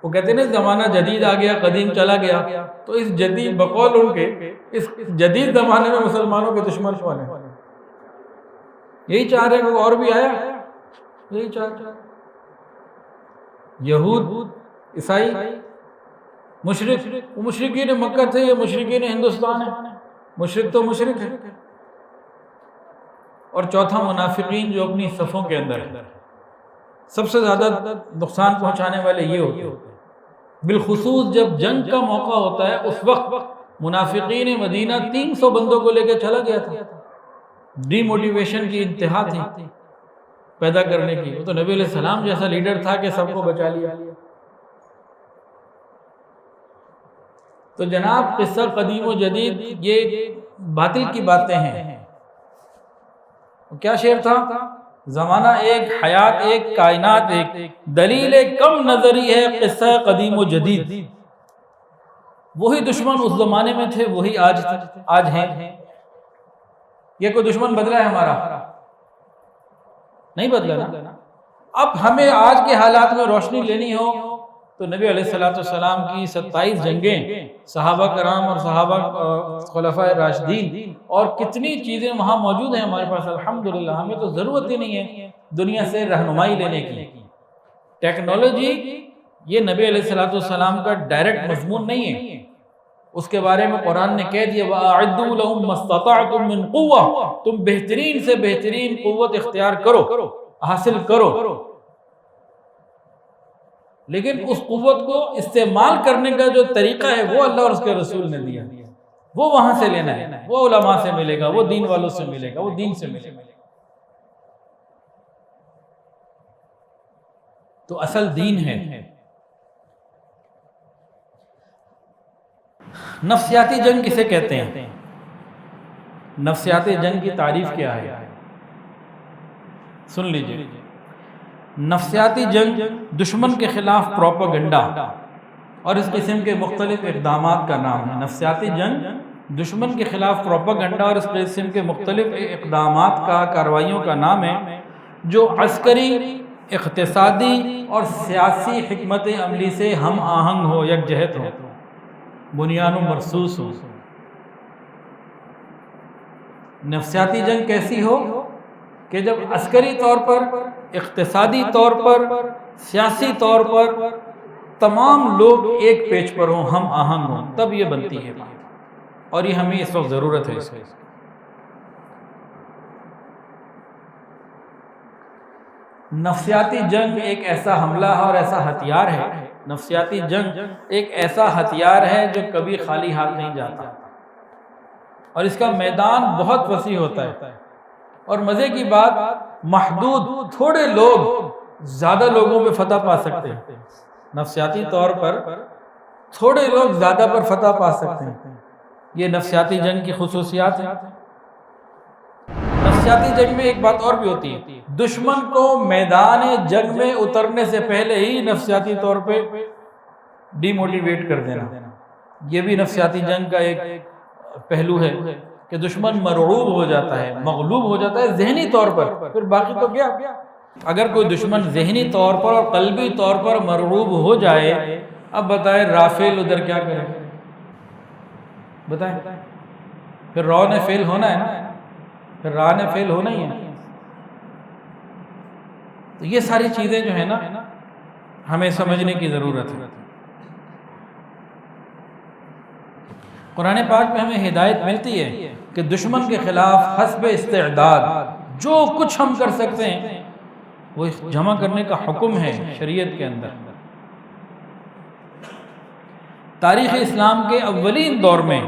وہ کہتے ہیں زمانہ جدید آ گیا، قدیم چلا گیا، تو اس جدید بقول ان کے اس جدید زمانے میں مسلمانوں کے دشمن کون ہیں؟ یہی چاہ رہے ہیں، اور بھی آیا یہی چاہ رہے، یہود، عیسائی، مشرک۔ وہ مشرکین مکہ تھے یا مشرکین ہندوستان ہے؟ مشرک تو مشرک ہے۔ اور چوتھا منافقین جو اپنی صفوں کے اندر ہے۔ سب سے زیادہ نقصان پہنچانے والے یہ ہوتے ہیں، بالخصوص جب جنگ کا موقع ہوتا ہے۔ اس وقت منافقین مدینہ 300 بندوں کو لے کے چلا گیا تھا، ڈی موٹیویشن کی انتہا تھی پیدا کرنے کی۔ وہ تو نبی علیہ السلام جیسا لیڈر تھا کہ سب کو بچا لیا۔ تو جناب قصہ قدیم و جدید یہ باطل کی باتیں ہیں۔ کیا شعر تھا؟ زمانہ ایک، حیات ایک، کائنات ایک، دلیل کم نظری ہے قصہ قدیم و جدید۔ وہی دشمن اس زمانے میں تھے، وہی آج ہیں۔ یہ کوئی دشمن بدلا ہے ہمارا؟ نہیں بدلا نا۔ اب ہمیں آج کے حالات میں روشنی لینی ہو تو نبی علیہ السلام کی 27 جنگیں، صحابہ کرام اور صحابہ خلفائے راشدین، اور کتنی چیزیں وہاں موجود ہیں ہمارے پاس الحمدللہ۔ ہمیں تو ضرورت ہی نہیں ہے دنیا سے رہنمائی لینے کی۔ ٹیکنالوجی یہ نبی علیہ السلام کا ڈائریکٹ مضمون نہیں ہے، اس کے بارے میں قرآن نے کہہ دیا وَأَعِدُّوا لَهُم مَّا اسْتَطَعْتُم مِّن قُوَّةٍ، تم بہترین سے بہترین قوت اختیار کرو، حاصل کرو، لیکن اس قوت کو استعمال کرنے کا جو طریقہ ہے وہ اللہ اور اس کے رسول نے دیا، وہ وہاں سے لینا ہے، وہ علماء سے ملے گا، وہ دین والوں سے ملے گا، وہ دین سے ملے گا۔ تو اصل دین ہے۔ نفسیاتی جنگ کسے کہتے ہیں؟ نفسیاتی جنگ کی تعریف کیا ہے؟ سن لیجئے۔ نفسیاتی جنگ دشمن کے خلاف پروپیگنڈا اور اس قسم کے مختلف اقدامات کا نام ہے۔ نفسیاتی جنگ دشمن کے خلاف پروپیگنڈا اور اس قسم کے مختلف اقدامات کا، کارروائیوں کا نام ہے جو عسکری، اقتصادی اور سیاسی حکمت عملی سے ہم آہنگ ہو، یکجہت ہو، بنیان و مرصوص ہو۔ نفسیاتی جنگ کیسی ہو کہ جب عسکری طور پر، اقتصادی طور پر، سیاسی طور پر تمام لوگ ایک پیج پر ہوں، ہم آہنگ ہوں، تب یہ بنتی ہے بات، اور یہ ہمیں اس وقت ضرورت ہے اس کی۔ نفسیاتی جنگ ایک ایسا حملہ اور ایسا ہتھیار ہے، نفسیاتی جنگ ایک ایسا ہتھیار ہے جو کبھی خالی ہاتھ نہیں جاتا، اور اس کا میدان بہت وسیع ہوتا ہے، اور مزے کی بات محدود تھوڑے لوگ زیادہ لوگوں پہ فتح پا سکتے ہیں۔ نفسیاتی طور پر تھوڑے لوگ زیادہ پر فتح پا سکتے ہیں، یہ نفسیاتی جنگ کی خصوصیات ہیں۔ نفسیاتی جنگ میں ایک بات اور بھی ہوتی ہے، دشمن کو میدان جنگ میں اترنے سے پہلے ہی نفسیاتی طور پہ ڈی موٹیویٹ کر دینا، یہ بھی نفسیاتی جنگ کا ایک پہلو ہے کہ دشمن مرعوب ہو جاتا ہے، مغلوب ہو جاتا ہے ذہنی طور پر، پھر باقی تو کیا۔ اگر کوئی دشمن ذہنی طور پر اور قلبی طور پر مرعوب ہو جائے، اب بتائیں رافیل ادھر کیا کرے؟ بتائیں، پھر رو نے فیل ہونا ہے نا، پھر راہ نے فیل ہونا ہی ہے۔ تو یہ ساری چیزیں جو ہیں نا ہمیں سمجھنے کی ضرورت ہے۔ قرآن پاک میں ہمیں ہدایت ملتی ہے کہ دشمن کے خلاف حسب استعداد جو کچھ ہم کر سکتے ہیں وہ جمع کرنے کا حکم ہے شریعت کے اندر۔ تاریخ اسلام کے اولین دور میں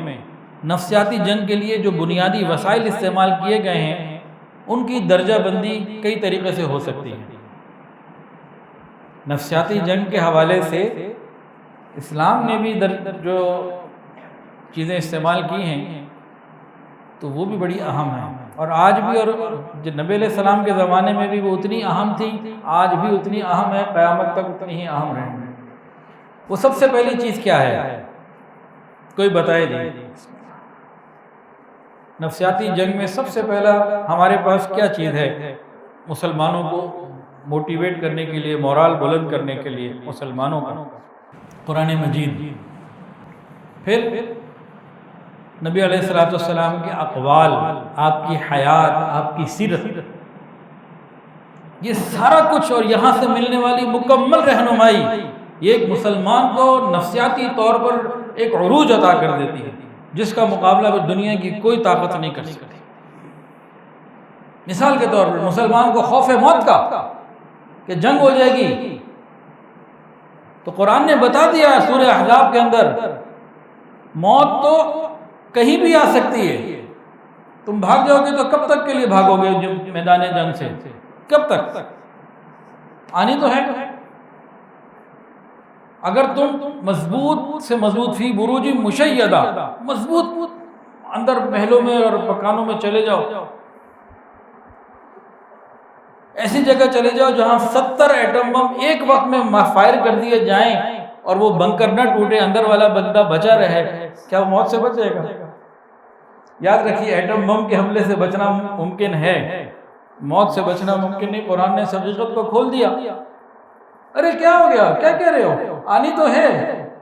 نفسیاتی جنگ کے لیے جو بنیادی وسائل استعمال کیے گئے ہیں ان کی درجہ بندی کئی طریقے سے ہو سکتی ہے۔ نفسیاتی جنگ کے حوالے سے اسلام نے بھی جو چیزیں استعمال کی ہیں تو وہ بھی بڑی اہم ہیں۔ اور آج بھی، اور جو نبی علیہ السلام کے زمانے میں بھی وہ اتنی اہم تھی، آج بھی اتنی اہم ہے، قیامت تک اتنی ہی اہم رہیں گی۔ وہ سب سے پہلی چیز کیا ہے؟ کوئی بتائے نہیں۔ نفسیاتی جنگ میں سب سے پہلا ہمارے پاس کیا چیز ہے مسلمانوں کو موٹیویٹ کرنے کے لیے، مورال بلند کرنے کے لیے مسلمانوں کا؟ قرآن مجید، پھر نبی علیہ السلام کے اقوال، آپ کی حیات، آپ کی سیرت، یہ سارا کچھ، اور یہاں سے ملنے والی مکمل رہنمائی، یہ ایک مسلمان کو نفسیاتی طور پر ایک عروج عطا کر دیتی ہے جس کا مقابلہ دنیا کی کوئی طاقت نہیں کر سکتی۔ مثال کے طور پر مسلمان کو خوف موت کا کہ جنگ ہو جائے گی، تو قرآن نے بتا دیا سورہ احزاب کے اندر، موت تو کہیں بھی آ سکتی ہے، تم بھاگ جاؤ گے تو کب تک کے لیے بھاگو گے میدان جنگ سے؟ کب تک؟ آنی تو ہے۔ اگر تم مضبوط سے مضبوط فی بروج مشیدہ، مضبوط اندر محلوں میں اور مکانوں میں چلے جاؤ، ایسی جگہ چلے جاؤ جہاں 70 ایٹم بم ایک وقت میں فائر کر دیے جائیں اور وہ بنکر نہ ٹوٹے، اندر والا بندہ بچا رہے، کیا وہ موت سے بچ جائے گا؟ یاد رکھیے، ایٹم بم کے حملے سے بچنا ممکن ہے، موت سے بچنا ممکن نہیں۔ قرآن نے اس حقیقت کو کھول دیا۔ ارے کیا ہو گیا، کیا کہہ رہے ہو؟ آنی تو ہے۔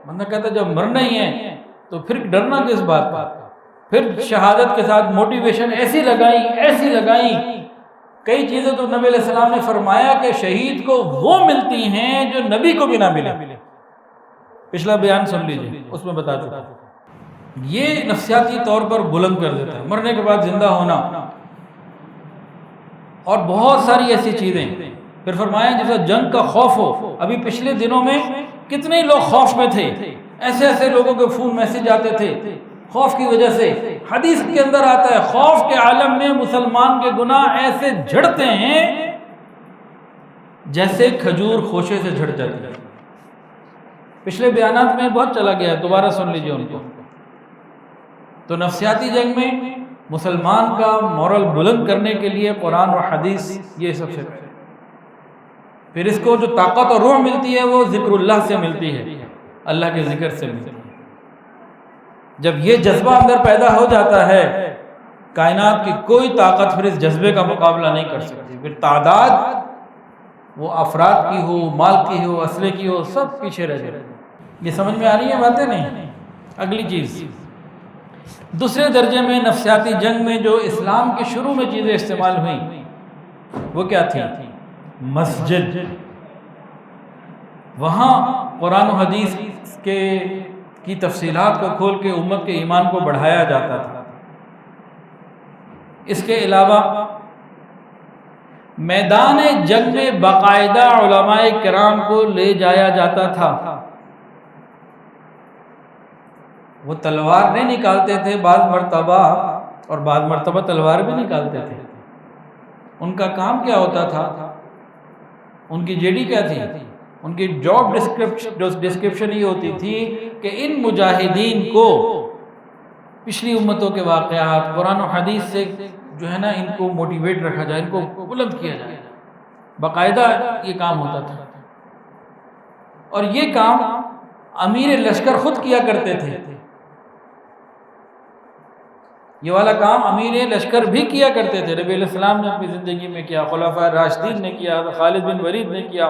بندہ کہتا جب مرنا ہی ہے تو پھر ڈرنا کس بات کا؟ پھر شہادت کے ساتھ موٹیویشن ایسی لگائیں، کئی چیزیں تو نبی علیہ السلام نے فرمایا کہ شہید کو وہ ملتی ہیں جو نبی کو بھی نہ ملے۔ پچھلا بیان سن لیجئے، اس میں بتا چکا۔ یہ نفسیاتی طور پر بلند کر دیتا ہے، مرنے کے بعد زندہ ہونا، اور بہت ساری ایسی چیزیں۔ پھر فرمایا جیسا جنگ کا خوف ہو، ابھی پچھلے دنوں میں کتنے لوگ خوف میں تھے، ایسے لوگوں کے فون میسج آتے تھے خوف کی وجہ سے۔ حدیث کے اندر آتا ہے خوف کے عالم میں مسلمان کے گناہ ایسے جھڑتے ہیں جیسے کھجور خوشے سے جھڑ جاتی ہے۔ پچھلے بیانات میں بہت چلا گیا، دوبارہ سن لیجئے ان کو۔ تو نفسیاتی جنگ میں مسلمان کا مورل بلند کرنے کے لیے قرآن اور حدیث یہ سب سے پہلے۔ پھر اس کو جو طاقت اور روح ملتی ہے وہ ذکر اللہ سے ملتی ہے، اللہ کے ذکر سے ملتی ہے۔ جب یہ جذبہ اندر پیدا ہو جاتا ہے، کائنات کی کوئی طاقت پھر اس جذبے کا مقابلہ نہیں کر سکتی۔ پھر تعداد وہ افراد کی ہو، مال کی ہو، اسلحے کی ہو، سب پیچھے رہ جائے۔ یہ سمجھ میں آ رہی ہیں باتیں؟ نہیں۔ اگلی چیز، دوسرے درجے میں نفسیاتی جنگ میں جو اسلام کے شروع میں چیزیں استعمال ہوئیں وہ کیا تھی؟ مسجد۔ وہاں قرآن و حدیث کی تفصیلات کو کھول کے امت کے ایمان کو بڑھایا جاتا تھا۔ اس کے علاوہ میدان جنگ میں باقاعدہ علماء کرام کو لے جایا جاتا تھا۔ وہ تلوار نہیں نکالتے تھے بعض مرتبہ، اور بعض مرتبہ تلوار بھی نکالتے تھے۔ ان کا کام کیا ہوتا تھا؟ ان کی جیڈی کیا تھی؟ ان کی جاب ڈسکرپشن یہ ہوتی تھی کہ ان مجاہدین کو پچھلی امتوں کے واقعات، قرآن و حدیث سے جو ہے نا ان کو موٹیویٹ رکھا جائے، ان کو بلند کیا جائے۔ باقاعدہ یہ کام ہوتا تھا، اور یہ کام امیر لشکر خود کیا کرتے تھے۔ یہ والا کام امیر لشکر بھی کیا کرتے تھے۔ نبی علیہ السلام نے اپنی زندگی میں کیا، خلفائے راشدین نے کیا، خالد بن ولید نے کیا،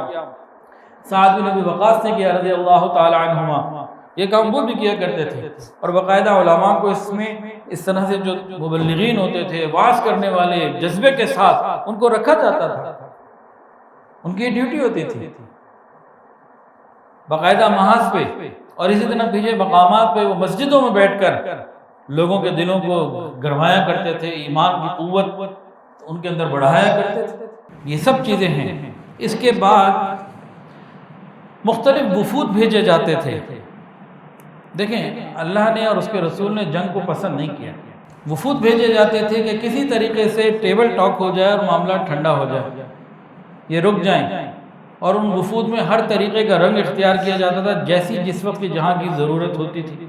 سعد بن ابی وقاص نے کیا رضی اللہ تعالی عنہما۔ یہ کام وہ بھی کیا کرتے تھے، اور باقاعدہ علماء کو اس میں اس طرح سے جو مبلغین ہوتے تھے، وعظ کرنے والے، جذبے کے ساتھ ان کو رکھا جاتا تھا۔ ان کی ڈیوٹی ہوتی تھی باقاعدہ محاذ پہ، اور اسی طرح پیچھے مقامات پہ وہ مسجدوں میں بیٹھ کر لوگوں کے دلوں کو گرمایا کرتے تھے، ایمان کی قوت ان کے اندر بڑھایا کرتے تھے۔ یہ سب چیزیں ہیں۔ اس کے بعد مختلف وفود بھیجے جاتے تھے۔ دیکھیں، اللہ نے اور اس کے رسول نے جنگ کو پسند نہیں کیا۔ وفود بھیجے جاتے تھے کہ کسی طریقے سے ٹیبل ٹاک ہو جائے اور معاملہ ٹھنڈا ہو جائے، یہ رک جائیں، اور ان وفود میں ہر طریقے کا رنگ اختیار کیا جاتا تھا جیسی جس وقت کی جہاں کی ضرورت ہوتی تھی۔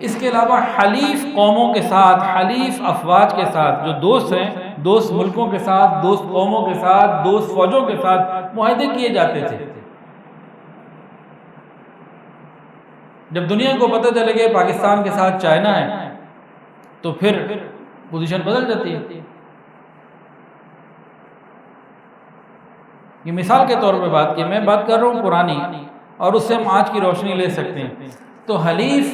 اس کے علاوہ حلیف قوموں کے ساتھ، حلیف افواج کے ساتھ، جو دوست ہیں، دوست ملکوں کے ساتھ، دوست قوموں کے ساتھ، دوست فوجوں کے ساتھ معاہدے کیے جاتے تھے۔ جب دنیا کو پتہ چلے کہ پاکستان کے ساتھ چائنا ہے تو پھر پوزیشن بدل جاتی ہے۔ یہ مثال کے طور پہ بات کی، میں بات کر رہا ہوں پرانی، اور اس سے ہم آج کی روشنی لے سکتے ہیں۔ تو حلیف،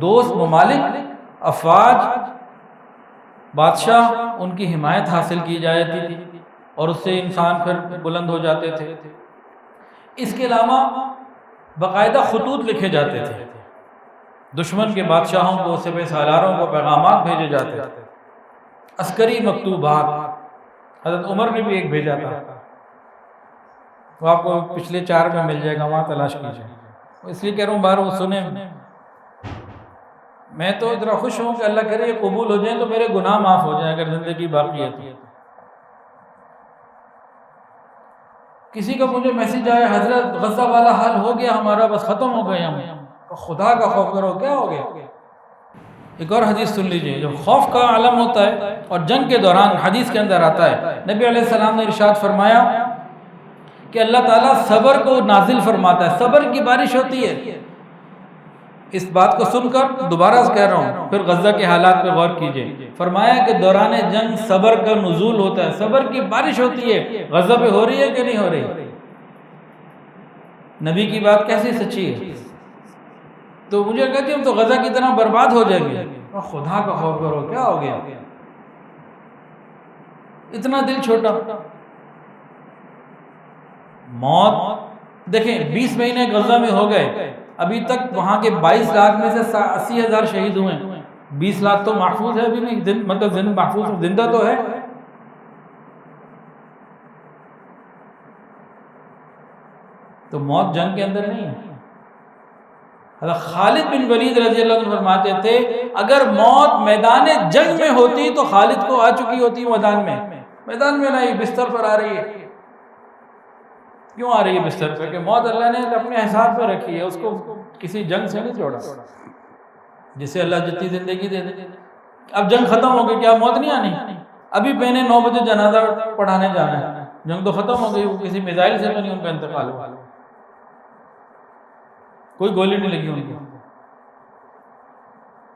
دوست ممالک، افواج، بادشاہ، ان کی حمایت حاصل کی جاتی تھی اور اس سے انسان پھر بلند ہو جاتے تھے۔ اس کے علاوہ باقاعدہ خطوط لکھے جاتے تھے، دشمن کے بادشاہوں کو، سپہ سالاروں کو پیغامات بھیجے جاتے تھے، عسکری مکتوبات۔ حضرت عمر نے بھی ایک بھیجا تھا، وہ آپ کو پچھلے 4 میں مل جائے گا، وہاں تلاش کیجیے۔ اس لیے کہہ رہا ہوں بار وہ سنیں۔ میں تو اتنا خوش ہوں کہ اللہ کرے یہ قبول ہو جائیں تو میرے گناہ معاف ہو جائیں اگر زندگی باقی ہے تو۔ کسی کا مجھے میسج آیا، حضرت غزہ والا حل ہو گیا ہمارا، بس ختم ہو گئے ہم۔ خدا کا خوف کرو، کیا ہو گیا؟ ایک اور حدیث سن لیجئے، جو خوف کا عالم ہوتا ہے اور جنگ کے دوران حدیث کے اندر آتا ہے، نبی علیہ السلام نے ارشاد فرمایا کہ اللہ تعالیٰ صبر کو نازل فرماتا ہے، صبر کی بارش ہوتی ہے۔ اس بات کو سن کر دوبارہ کہہ رہا ہوں، پھر غزہ کے حالات پہ غور کیجئے۔ فرمایا کہ دوران جنگ صبر کا نزول ہوتا ہے، صبر کی بارش ہوتی ہے۔ غزہ پہ ہو رہی ہے کہ نہیں ہو رہی؟ نبی کی بات کیسی سچی ہے؟ تو مجھے کہتے ہیں تو غزہ کی طرح برباد ہو جائے گی۔ خدا کا خوف کرو، کیا ہو گیا؟ اتنا دل چھوٹا۔ موت دیکھیں، 20 مہینے غزہ میں ہو گئے، ابھی تک وہاں کے 22 لاکھ میں سے 80,000 شہید ہوئے ہیں۔ 20 لاکھ تو محفوظ ہے ابھی بھی، مطلب محفوظ زندہ تو ہے۔ تو موت جنگ کے اندر نہیں ہے۔ حضرت خالد بن ولید رضی اللہ عنہ فرماتے تھے اگر موت میدان جنگ میں ہوتی تو خالد کو آ چکی ہوتی میدان میں نہیں، بستر پر آ رہی ہے۔ کیوں آ رہی ہے بستر پر؟ کہ موت اللہ نے اپنے حساب پہ رکھی ہے، اس کو کسی جنگ سے نہیں جوڑا، جسے اللہ جتنی زندگی دے دے۔ اب جنگ ختم ہو گئی، کیا موت نہیں آنی؟ ابھی پہنے 9 بجے جنازہ پڑھانے جانا ہے، جنگ تو ختم ہو گئی، وہ کسی میزائل سے تو نہیں ان کا انتقال ہوا، کوئی گولی نہیں لگی ان کو۔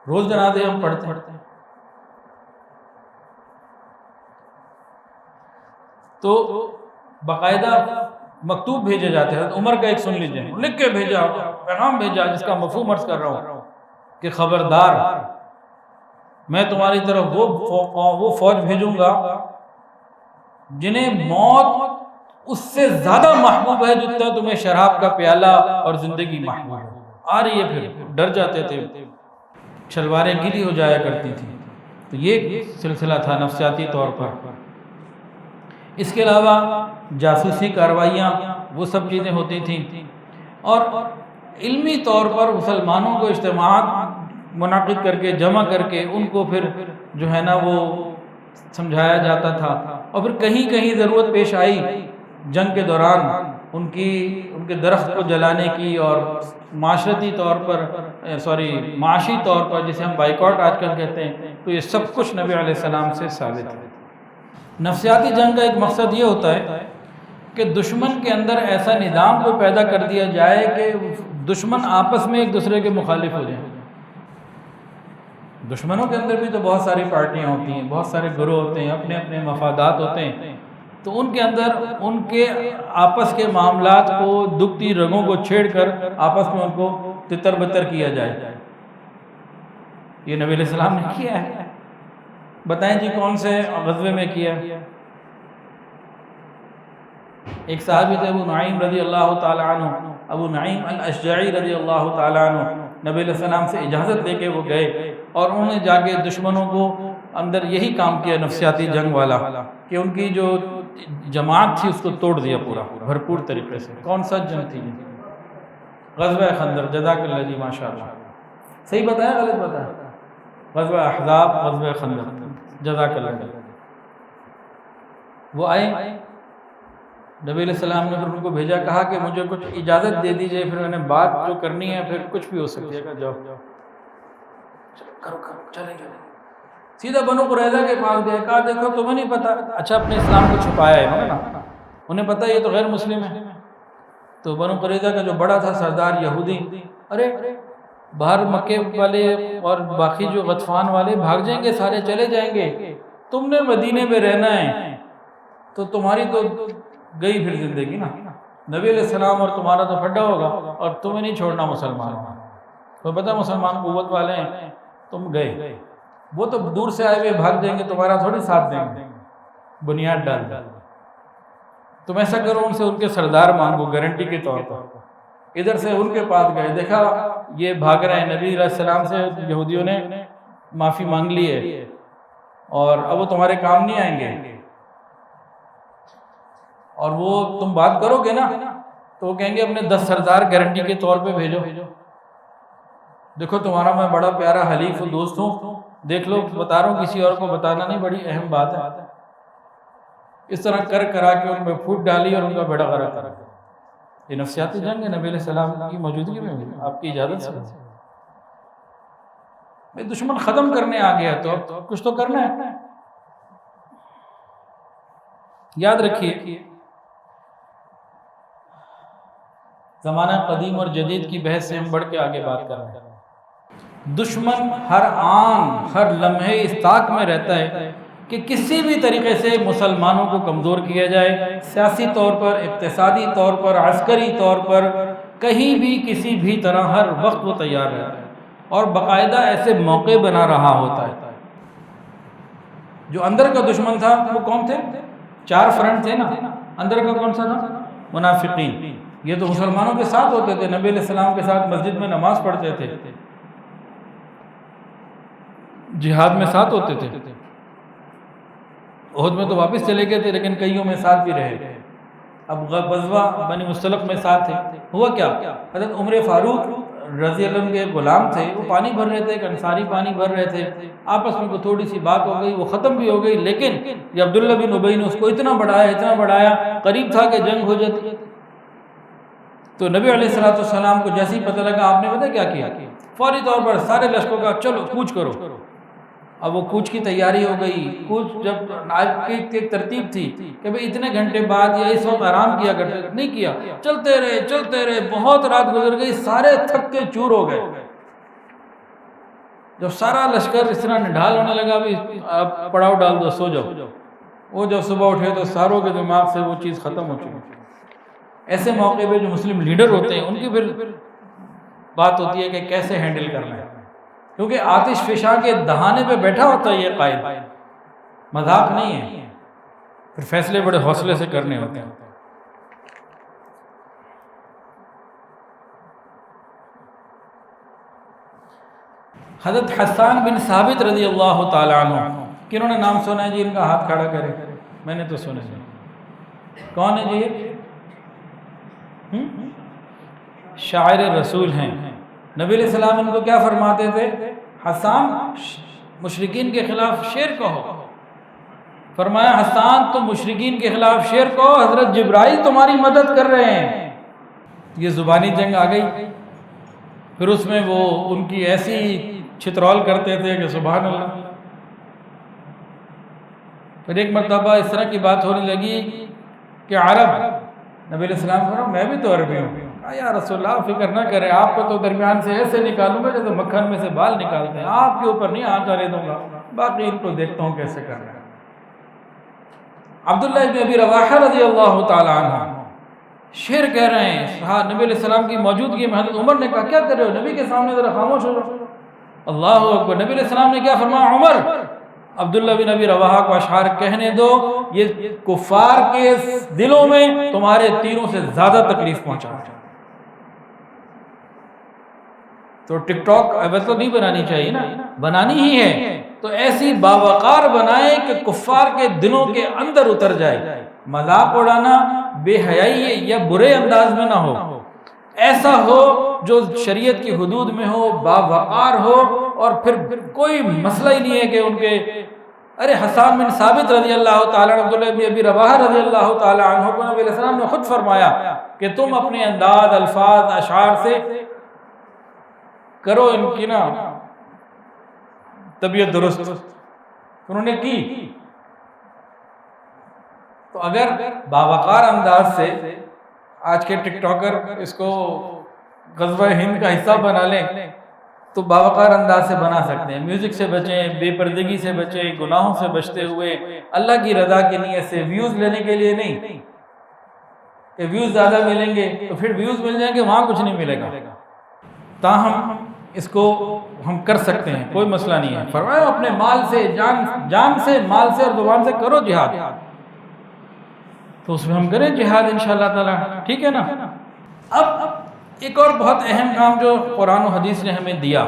روز جنازے ہم پڑھتے ہیں۔ تو باقاعدہ مکتوب بھیجے جاتے ہیں۔ عمر کا ایک سن لیجئے، لکھ کے بھیجا، پیغام بھیجا، جس کا مفہوم عرض کر رہا ہوں کہ خبردار، میں تمہاری طرف وہ فوج بھیجوں گا جنہیں موت اس سے زیادہ محبوب ہے جتنا تمہیں شراب کا پیالہ اور زندگی محبوب ہے۔ آ رہی ہے، پھر ڈر جاتے تھے، شلواریں گیلی ہو جایا کرتی تھی۔ تو یہ سلسلہ تھا نفسیاتی طور پر۔ اس کے علاوہ جاسوسی کارروائیاں، وہ سب چیزیں ہوتی تھیں، اور علمی طور پر مسلمانوں کو اجتماعات منعقد کر کے، جمع کر کے، ان کو پھر جو ہے نا وہ سمجھایا جاتا تھا۔ اور پھر کہیں کہیں ضرورت پیش آئی جنگ کے دوران ان کے درخت کو جلانے کی، اور معاشرتی طور پر معاشی طور پر جسے ہم بائیکاٹ آج کل کہتے ہیں، تو یہ سب کچھ نبی علیہ السلام سے ثابت ہے۔ نفسیاتی جنگ کا ایک مقصد یہ ہوتا ہے کہ دشمن کے اندر ایسا نظام کو پیدا کر دیا جائے کہ دشمن آپس میں ایک دوسرے کے مخالف ہو جائیں۔ دشمنوں کے اندر بھی تو بہت ساری پارٹیاں ہوتی ہیں، بہت سارے گروہ ہوتے ہیں، اپنے اپنے مفادات ہوتے ہیں، تو ان کے اندر ان کے آپس کے معاملات کو، دکھتی رگوں کو چھیڑ کر آپس میں ان کو تتر بتر کیا جائے۔ یہ نبی علیہ السلام نے کیا ہے۔ بتائیں جی کون سے غزوے میں کیا؟ ایک صحابی تھے ابو نعیم رضی اللہ تعالی عنہ، ابو نعیم الاشجعی رضی اللہ تعالی عنہ، نبی علیہ السلام سے اجازت لے کے وہ گئے، اور انہوں نے جا کے دشمنوں کو اندر یہی کام کیا نفسیاتی جنگ والا، کہ ان کی جو جماعت تھی اس کو توڑ دیا پورا بھرپور طریقے سے۔ کون سا جنگ تھی؟ غزوہ خندق۔ جزاک اللہ جی، ماشاءاللہ، صحیح بتایا غلط بتایا؟ غزوہ احزاب، غزوہ خندق، جزاک اللہ۔ وہ آئے، نبی علیہ السلام نے پھر ان کو بھیجا، کہا کہ مجھے کچھ اجازت دے دیجئے، پھر میں نے بات جو کرنی ہے، پھر کچھ بھی ہو سکتی ہے، جاؤ۔ کرو کرو چلے چلے. سیدھا بنو قریظہ کے پاس گئے, کہا دیکھو تمہیں نہیں پتا. اچھا اپنے اسلام کو چھپایا ہے انہوں نے نا, انہیں پتا یہ تو غیر مسلم ہے. تو بنو قریظہ کا جو بڑا تھا سردار یہودی, ارے باہر مکے والے اور باقی جو غطفان والے بھاگ جائیں گے, سارے چلے جائیں گے, تم نے مدینے میں رہنا ہے, تو تمہاری تو گئی پھر زندگی نا. نبی علیہ السلام اور تمہارا تو پھڈا ہوگا, اور تمہیں نہیں چھوڑنا مسلمان. تو پتہ مسلمان قوت والے ہیں, تم گئے, وہ تو دور سے آئے ہوئے بھاگ جائیں گے, تمہارا تھوڑی ساتھ دیں گے, بنیاد ڈال دیں. تم ایسا کرو, ان سے ان کے سردار مانگو گارنٹی کے طور پر. ادھر سے ان کے پاس گئے, دیکھا یہ بھاگ رہے ہیں, نبی علیہ السلام سے یہودیوں نے معافی مانگ لی ہے, اور اب وہ تمہارے کام نہیں آئیں گے, اور وہ تم بات کرو گے نا تو وہ کہیں گے اپنے 10 سردار گارنٹی کے طور پہ بھیجو. دیکھو تمہارا میں بڑا پیارا حلیف و دوست ہوں, دیکھ لو, بتا رہا ہوں, کسی اور کو بتانا نہیں, بڑی اہم بات ہے. اس طرح کرا کے ان میں پھوٹ ڈالی اور ان کا بیڑا غرق کر دیا. یہ نفسیاتی جنگ ہے نبی علیہ السلام کی موجودگی میں, آپ کی اجازت سے. دشمن ختم کرنے آ گیا تو اب کچھ تو کرنا ہے. یاد رکھیے, زمانہ قدیم اور جدید کی بحث سے ہم بڑھ کے آگے بات کر رہے ہیں. دشمن ہر آن ہر لمحے اس طاق میں رہتا ہے کہ کسی بھی طریقے سے مسلمانوں کو کمزور کیا جائے, سیاسی طور پر, اقتصادی طور پر, عسکری طور پر, کہیں بھی کسی بھی طرح ہر وقت وہ تیار رہتا ہے, اور باقاعدہ ایسے موقع بنا رہا ہوتا ہے. جو اندر کا دشمن تھا وہ کون تھے؟ 4 فرنٹ تھے نا. اندر کا کون سا تھا؟ منافقین. یہ تو مسلمانوں کے ساتھ ہوتے تھے, نبی علیہ السلام کے ساتھ مسجد میں نماز پڑھتے تھے, جہاد میں ساتھ ہوتے تھے. احد میں تو واپس چلے گئے تھے, لیکن کئیوں میں ساتھ بھی رہے. اب غزوہ بنی مستلق میں ساتھ تھے. ہوا کیا, حضرت عمر فاروق رضی اللہ عنہ کے غلام تھے, وہ پانی بھر رہے تھے, ایک انصاری پانی بھر رہے تھے. آپس میں کوئی تھوڑی سی بات ہو گئی, وہ ختم بھی ہو گئی, لیکن یہ عبداللہ بن ابی نے اس کو اتنا بڑھایا, قریب تھا کہ جنگ ہو جاتی. تو نبی علیہ السلام کو جیسے ہی پتہ لگا, آپ نے پتہ کیا کیا, فوری طور پر سارے لشکروں کا چلو کوچ کرو. اب وہ کوچ کی تیاری ہو گئی. کوچ جب ایک ترتیب تھی کہ بھئی اتنے گھنٹے بعد یا اس وقت آرام کیا کرتے, نہیں کیا, چلتے رہے, بہت رات گزر گئی, سارے تھک کے چور ہو گئے. جب سارا لشکر اس طرح نڈھال ہونے لگا, بھی اب پڑاؤ ڈال دو, سو جاؤ. وہ جب صبح اٹھے تو ساروں کے دماغ سے وہ چیز ختم ہو چکی. ایسے موقع پہ جو مسلم لیڈر ہوتے ہیں ان کی پھر بات ہوتی ہے کہ کیسے ہینڈل کرنا ہے, کیونکہ آتش فشاں کے دہانے پہ بیٹھا ہوتا ہے یہ قائد, مذاق نہیں ہے. پھر فیصلے بڑے حوصلے سے کرنے ہوتے ہیں. حضرت حسان بن ثابت رضی اللہ تعالیٰ عنہ, کنہوں نے نام سنا ہے جی؟ ان کا ہاتھ کھڑا کرے. میں نے تو سنا ہے. کون ہے جی؟ شاعر رسول ہیں. نبی علیہ السلام ان کو کیا فرماتے تھے؟ حسان مشرکین کے خلاف شعر کہو. فرمایا حسان تم مشرکین کے خلاف شعر کہو, حضرت جبرائیل تمہاری مدد کر رہے ہیں. یہ زبانی جنگ آ گئی. پھر اس میں وہ ان کی ایسی چھترول کرتے تھے کہ سبحان اللہ. پھر ایک مرتبہ اس طرح کی بات ہونے لگی کہ عرب, نبی علیہ السلام فرمایا میں بھی تو عربی ہوں. یا رسول اللہ فکر نہ کریں, آپ کو تو درمیان سے ایسے نکالوں گا جیسے مکھن میں سے بال نکالتے ہیں, آپ کے اوپر نہیں ہاتھ ڈالے دوں گا, باقی ان کو دیکھتا ہوں کیسے کرنا ہے. عبداللہ بن ابی رواحہ رضی اللہ تعالیٰ عنہ شعر کہہ رہے ہیں. نبی علیہ السلام کی موجودگی میں حضرت عمر نے کہا کیا کر رہے ہو, نبی کے سامنے ذرا خاموش ہو جاؤ. اللہ اکبر. نبی علیہ السلام نے کیا فرمایا, عمر عبداللہ بن ابی رواحہ کو اشعار کہنے دو, یہ کفار کے دلوں میں تمہارے تیروں سے زیادہ تکلیف پہنچا. تو ٹک ٹاک اب تو نہیں بنانی چاہیے نا, بنانی ہی ہے تو ایسی باوقار بنائیں کہ کفار کے دلوں کے اندر اتر جائے. مذاق اڑانا بے حیائی یا برے انداز میں نہ ہو, ایسا ہو جو شریعت کی حدود میں ہو, باوقار ہو, اور پھر کوئی مسئلہ ہی نہیں ہے کہ ان کے. ارے حسان بن ثابت رضی اللہ تعالیٰ عنہ, عبداللہ بن ابی رواحہ رضی اللہ تعالیٰ عنہ کو نبی علیہ السلام نے خود فرمایا کہ تم اپنے انداز, الفاظ, اشعار سے کرو ان کی نا طبیعت درست انہوں نے کی. تو اگر باوقار انداز سے آج کے ٹک ٹاکر اس کو غزوہ ہند کا حصہ بنا لیں تو باوقار انداز سے بنا سکتے ہیں. میوزک سے بچیں، بے پردگی سے بچیں، گناہوں سے بچتے ہوئے اللہ کی رضا کی نیت سے، ویوز لینے کے لیے نہیں کہ ویوز زیادہ ملیں گے تو پھر ویوز مل جائیں گے، وہاں کچھ نہیں ملے گا. تاہم اس کو ہم کر سکتے ہیں، کوئی مسئلہ نہیں ہے. فرمایا اپنے مال سے، جان سے، مال سے اور زبان سے کرو جہاد. تو اس میں ہم کریں جہاد انشاءاللہ تعالی، ٹھیک ہے نا. اب ایک اور بہت اہم کام جو قرآن و حدیث نے ہمیں دیا،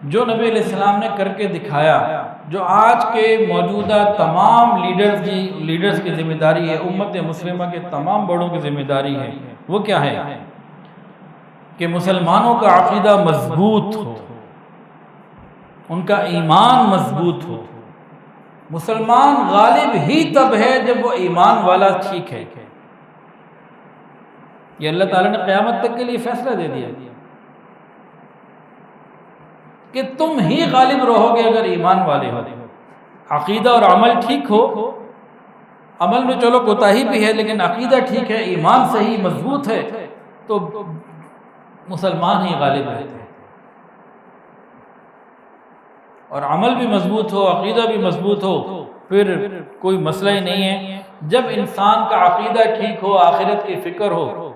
جو نبی علیہ السلام نے کر کے دکھایا، جو آج کے موجودہ تمام لیڈرز کی ذمہ داری ہے، امت مسلمہ کے تمام بڑوں کی ذمہ داری ہے، وہ کیا ہے کہ مسلمانوں کا عقیدہ مضبوط ہو، ان کا ایمان مضبوط ہو. مسلمان غالب ہی تب ہے جب وہ ایمان والا ٹھیک ہے. یہ اللہ تعالیٰ نے قیامت تک کے لیے فیصلہ دے دیا کہ تم ہی غالب رہو گے اگر ایمان والے ہو. عقیدہ اور عمل ٹھیک ہو، عمل میں چلو کوتاہی بھی ہے لیکن عقیدہ ٹھیک ہے، ایمان صحیح مضبوط ہے تو مسلمان ہی غالب رہتے ہیں. اور عمل بھی مضبوط ہو، عقیدہ بھی مضبوط ہو، پھر کوئی مسئلہ ہی نہیں ہے. جب انسان کا عقیدہ ٹھیک ہو، آخرت کی فکر ہو،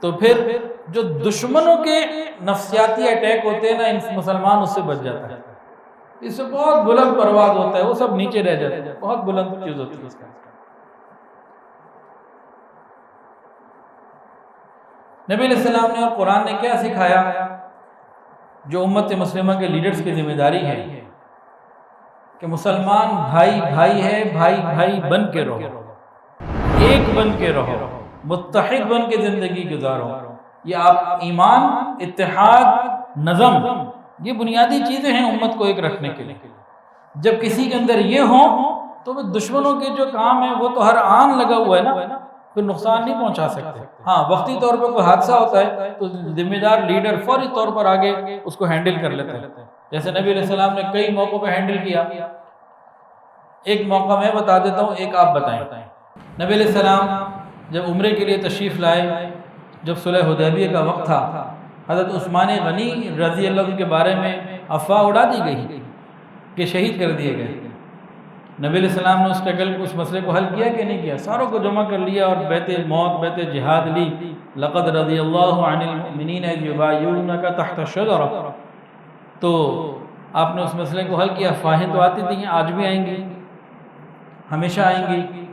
تو پھر جو دشمنوں کے نفسیاتی اٹیک ہوتے ہیں نا، مسلمان اس سے بچ جاتا ہے. اس سے بہت بلند پرواز ہوتا ہے، وہ سب نیچے رہ جاتے ہیں. بہت بلند چیز ہوتی ہے اس کا. نبی علیہ السلام نے اور قرآن نے کیا سکھایا، جو امت مسلمہ کے لیڈرز کی ذمہ داری ہے کہ مسلمان بھائی بھائی ہے، بھائی بھائی بن کے رہو، ایک بن کے رہو، متحد بن کے زندگی گزارو. یہ آپ ایمان، اتحاد، نظم، یہ بنیادی چیزیں ہیں امت کو ایک رکھنے کے لیے. جب کسی کے اندر یہ ہوں تو وہ دشمنوں کے جو کام ہیں وہ تو ہر آن لگا ہوا ہے نا، پھر نقصان نہیں پہنچا سکتے. ہاں وقتی طور پر کوئی حادثہ ہوتا ہے تو ذمہ دار لیڈر فوری طور پر آگے اس کو ہینڈل کر لیتے ہیں. جیسے نبی علیہ السلام نے کئی موقعوں پہ ہینڈل کیا. ایک موقع میں بتا دیتا ہوں، ایک آپ بتائیں. نبی علیہ السلام جب عمرے کے لیے تشریف لائے، جب صلح حدیبیہ کا وقت تھا، حضرت عثمان غنی رضی اللہ عنہ کے بارے میں افواہ اڑا دی گئی کہ شہید کر دیے گئے. نبی علیہ السلام نے اس مسئلے کو حل کیا کہ نہیں کیا؟ ساروں کو جمع کر لیا اور بیت موت، بیت جہاد لی. لقد رضی اللہ عن المؤمنین اذ یبایعونک تحت الشجرہ. تو آپ نے اس مسئلے کو حل کیا. افواہیں تو آتی تھیں، آج بھی آئیں گی، ہمیشہ آئیں گی.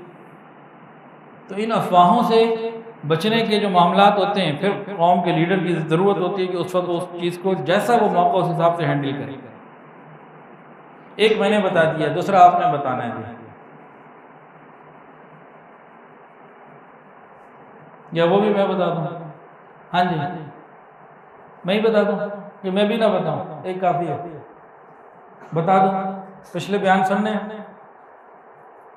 تو ان افواہوں سے بچنے کے جو معاملات ہوتے ہیں، پھر قوم کے لیڈر کی ضرورت ہوتی ہے کہ اس وقت اس چیز کو جیسا وہ موقع اس حساب سے ہینڈل کرے. ایک میں نے بتا دیا، دوسرا آپ نے بتانا ہے. یا وہ بھی میں بتا دوں؟ ہاں جی میں ہی بتا دوں کہ میں بھی نہ بتاؤں؟ ایک کافی ہے، بتا دوں. پچھلے بیان سننے؟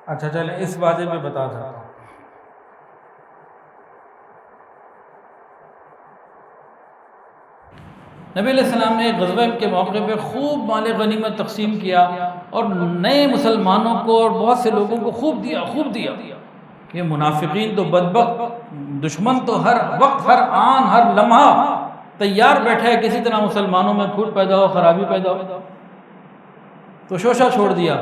اچھا چلیں اس واضح میں بتا سکتا ہوں. نبی علیہ السلام نے غزوہ کے موقع پہ خوب مال غنیمت تقسیم کیا اور نئے مسلمانوں کو اور بہت سے لوگوں کو خوب دیا. یہ منافقین تو بدبخت، دشمن تو ہر وقت، ہر آن، ہر لمحہ تیار بیٹھا ہے کسی طرح مسلمانوں میں پھوٹ پیدا ہو، خرابی پیدا ہو. تو شوشہ چھوڑ دیا،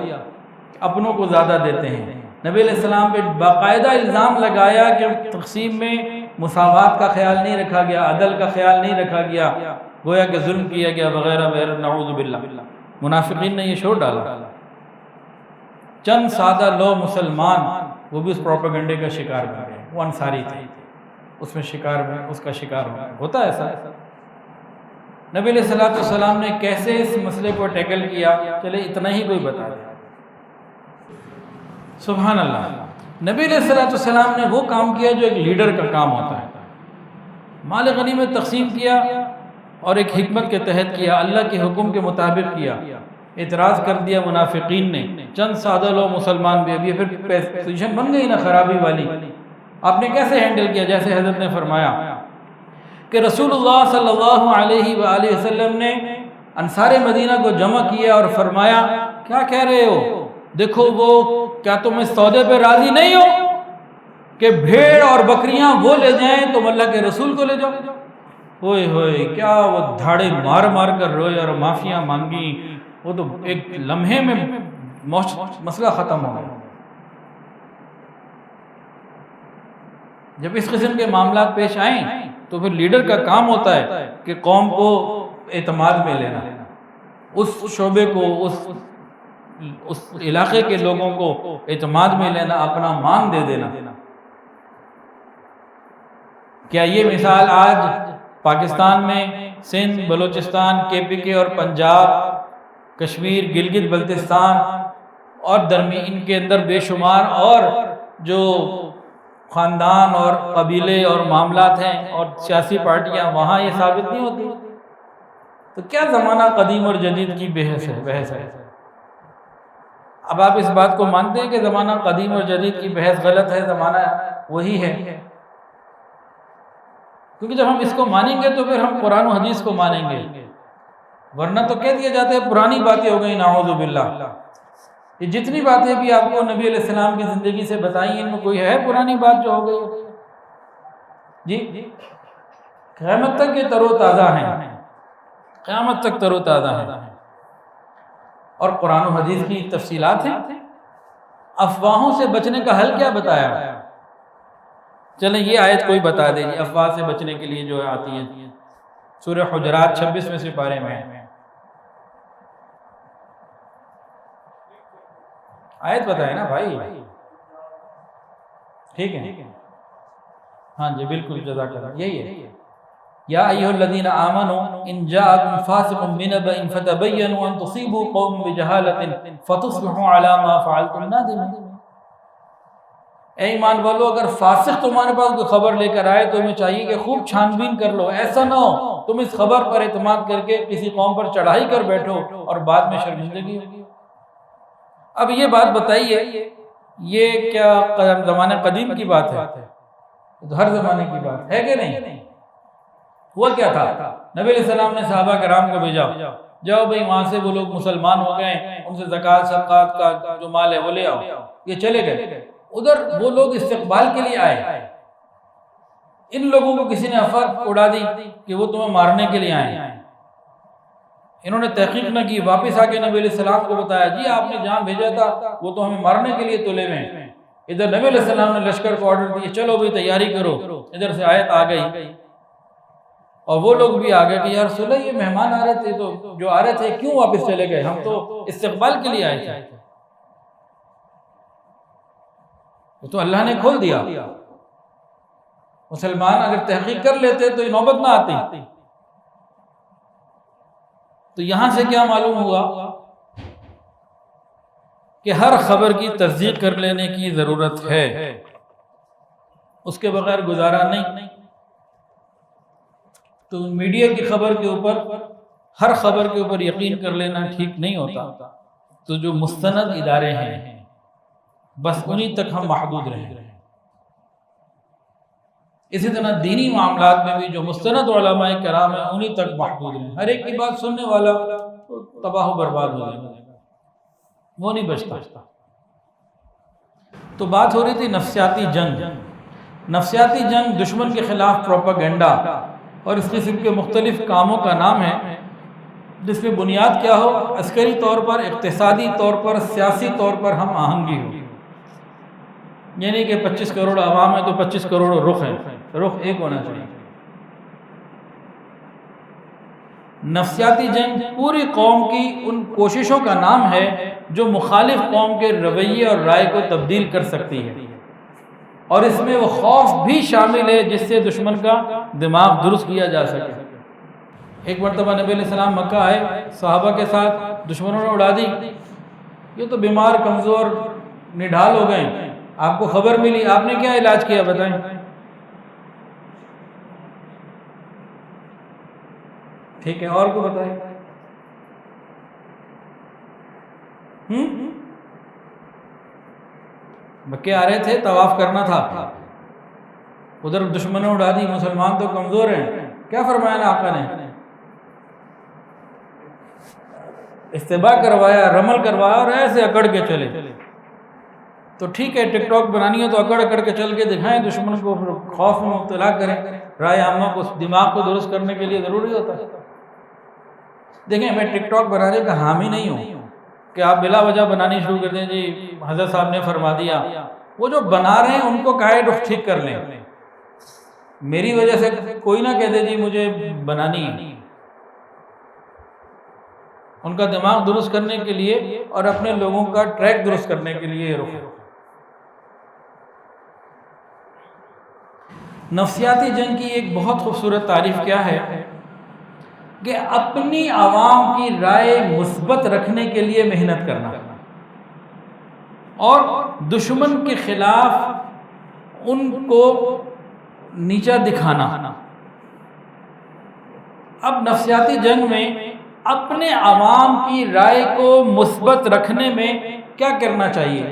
اپنوں کو زیادہ دیتے ہیں. نبی علیہ السلام پہ باقاعدہ الزام لگایا کہ تقسیم میں مساوات کا خیال نہیں رکھا گیا، عدل کا خیال نہیں رکھا گیا، گویا کہ ظلم کیا گیا وغیرہ وغیرہ. نعوذ باللہ. منافقین نے یہ شور ڈالا. چند سادہ لو مسلمان وہ بھی اس پروپیگنڈے کا شکار بن گئے. وہ انصاری تھے، اس میں اس کا شکار ہوتا ہے ایسا. نبی علیہ السلام نے کیسے اس مسئلے کو ٹیکل کیا، چلے اتنا ہی کوئی بتا دے. سبحان اللہ. نبی علیہ السلام نے وہ کام کیا جو ایک لیڈر کا کام ہوتا ہے. مال غنیمت تقسیم کیا اور ایک حکمت کے تحت کیا، اللہ کے حکم کے مطابق کیا. اعتراض کر دیا منافقین نے، چند سادہ لوگ مسلمان بھی. اب یہ پھر پوزیشن بن گئی نا خرابی والی. آپ نے کیسے ہینڈل کیا؟ جیسے حضرت نے فرمایا کہ رسول اللہ صلی اللہ علیہ وآلہ وسلم نے انصار مدینہ کو جمع کیا اور فرمایا کیا کہہ رہے ہو؟ دیکھو وہ کیا تم اس سودے پہ راضی نہیں ہو کہ بھیڑ اور بکریاں وہ لے جائیں تم اللہ کے رسول کو لے جاؤ؟ ہوئے ہوئے کیا وہ دھاڑے مار مار کر روئے اور معافیاں مانگی، وہ تو ایک لمحے میں مسئلہ ختم ہو گیا۔ جب اس قسم کے معاملات پیش آئیں تو پھر لیڈر کا کام ہوتا ہے کہ قوم کو اعتماد میں لینا، اس شعبے کو، اس علاقے کے لوگوں کو اعتماد میں لینا، اپنا مان دے دینا۔ کیا یہ مثال آج پاکستان میں سندھ، بلوچستان، KPK اور پنجاب، کشمیر، گلگت بلتستان اور ان کے اندر بے شمار اور جو خاندان اور قبیلے اور معاملات ہیں اور سیاسی پارٹیاں، وہاں یہ ثابت نہیں ہوتی؟ تو کیا زمانہ قدیم اور جدید کی بحث ہے؟ اب آپ اس بات کو مانتے ہیں کہ زمانہ قدیم اور جدید کی بحث غلط ہے، زمانہ وہی ہے؟ کیونکہ جب ہم اس کو مانیں گے تو پھر ہم قرآن و حدیث کو مانیں گے، ورنہ تو کہہ دیا جاتا ہے پرانی باتیں ہو گئی، نعوذ باللہ۔ یہ جتنی باتیں بھی آپ کو نبی علیہ السلام کی زندگی سے بتائیں، ان میں کوئی ہے پرانی بات جو ہو گئی؟ جی، قیامت تک یہ تر و تازہ ہیں، قیامت تک تر و تازہ ہیں۔ اور قرآن و حدیث کی تفصیلات ہیں۔ افواہوں سے بچنے کا حل کیا بتایا؟ چلیں یہ آیت کوئی بتا دے جی، افواہ سے بچنے کے لیے جو آتی ہے، سورہ حجرات 26ویں سپارے میں آیت بتائے نا بھائی، ٹھیک ہے؟ ہاں جی بالکل، جزاک اللہ، یہی ہے۔ یا ایھا الذین آمنوا ان جاءکم فاسق بنبأ فتبینوا ان تصیبوا قوما بجہالۃ فتصبحوا علی ما فعلتم نادمین۔ اے ایمان والو، اگر فاسق تمہارے پاس کوئی خبر لے کر آئے تو تمہیں چاہیے کہ خوب چھان بین کر لو، ایسا نہ ہو تم اس خبر پر اعتماد کر کے کسی قوم پر چڑھائی کر بیٹھو اور بعد میں شرمندگی ہوگی۔ اب یہ بات بتائیے، یہ کیا زمانہ قدیم کی بات ہے؟ تو ہر زمانے کی بات ہے کہ نہیں؟ ہوا کیا تھا؟ نبی علیہ السلام نے صحابہ کرام کو بھیجا، جاؤ بھائی وہاں سے وہ لوگ مسلمان ہو گئے، ان سے زکوٰۃ صدقات کا جو مال ہے وہ لے آؤ۔ یہ چلے گئے ادھر، وہ لوگ استقبال کے لیے آئے، ان لوگوں کو کسی نے افواہ اڑا دی کہ وہ تمہیں مارنے کے لیے آئے۔ انہوں نے تحقیق نہ کی، واپس آ کے نبی علیہ السلام کو بتایا، جی آپ نے جہاں بھیجا تھا وہ تو ہمیں مارنے کے لیے تلے ہوئے ہیں۔ ادھر نبی علیہ السلام نے لشکر کو آرڈر دیے، چلو بھائی تیاری کرو۔ ادھر سے آیت آ گئی اور وہ لوگ بھی آ گئے کہ یا رسول اللہ یہ مہمان آ رہے تھے، تو جو آ رہے تھے کیوں واپس چلے گئے؟ ہم تو استقبال کے لیے آئے تھے۔ تو اللہ نے کھول دیا، مسلمان اگر تحقیق کر لیتے تو یہ نوبت نہ آتی۔ تو یہاں سے کیا معلوم ہوا کہ ہر خبر کی تصدیق کر لینے کی ضرورت ہے، اس کے بغیر گزارا نہیں۔ تو میڈیا کی خبر کے اوپر، ہر خبر کے اوپر یقین کر لینا ٹھیک نہیں ہوتا۔ تو جو مستند ادارے ہیں بس انہی تک ہم محدود رہیں۔ اسی طرح دینی معاملات میں بھی جو مستند علماء کرام ہیں انہی تک محدود ہیں۔ ہر ایک کی بات سننے والا تباہ و برباد ہو جائے گا، وہ نہیں بچتا۔ تو بات ہو رہی تھی نفسیاتی جنگ۔ نفسیاتی جنگ دشمن کے خلاف پروپیگنڈا اور اس قسم کے مختلف کاموں کا نام ہے، جس میں بنیاد کیا ہو؟ عسکری طور پر، اقتصادی طور پر، سیاسی طور پر ہم آہنگی ہو۔ یعنی کہ 25 کروڑ عوام ہے تو 25 کروڑ رخ ہیں، رخ ایک ہونا چاہیے۔ نفسیاتی جنگ پوری قوم کی ان کوششوں کا نام ہے جو مخالف قوم کے رویے اور رائے کو تبدیل کر سکتی ہے، اور اس میں وہ خوف بھی شامل ہے جس سے دشمن کا دماغ درست کیا جا سکے۔ ایک مرتبہ نبی علیہ السلام مکہ آئے صحابہ کے ساتھ، دشمنوں نے اڑا دی، یہ تو بیمار کمزور نڈھال ہو گئے، آپ کو خبر ملی، آپ نے کیا علاج کیا بتائیں؟ ٹھیک ہے، اور کو بتائیں؟ مکے آ رہے تھے، طواف کرنا تھا، ادھر دشمنوں اڑا دی، مسلمان تو کمزور ہیں، کیا فرمایا نا آقا نے؟ استباح کروایا، رمل کروایا اور ایسے اکڑ کے چلے. تو ٹھیک ہے ٹک ٹاک بنانی ہے تو اکڑ اکڑ کے چل کے دکھائیں دشمن کو، خوف میں مبتلا کریں. رائے عامہ کو، دماغ کو درست کرنے کے لیے ضروری ہوتا ہے. دیکھیں میں ٹک ٹاک بنانے کا حامی نہیں ہوں کہ آپ بلا وجہ بنانی شروع کر دیں. جی حضرت صاحب نے فرما دیا. وہ جو بنا رہے ہیں ان کو کہے رخ ٹھیک کر لیں. میری وجہ سے کوئی نہ کہہ دے جی مجھے بنانی ہے. ان کا دماغ درست کرنے کے لیے اور اپنے لوگوں کا ٹریک درست کرنے کے لیے رخ. نفسیاتی جنگ کی ایک بہت خوبصورت تعریف کیا ہے کہ اپنی عوام کی رائے مثبت رکھنے کے لیے محنت کرنا اور دشمن کے خلاف ان کو نیچا دکھانا. اب نفسیاتی جنگ میں اپنے عوام کی رائے کو مثبت رکھنے میں کیا کرنا چاہیے؟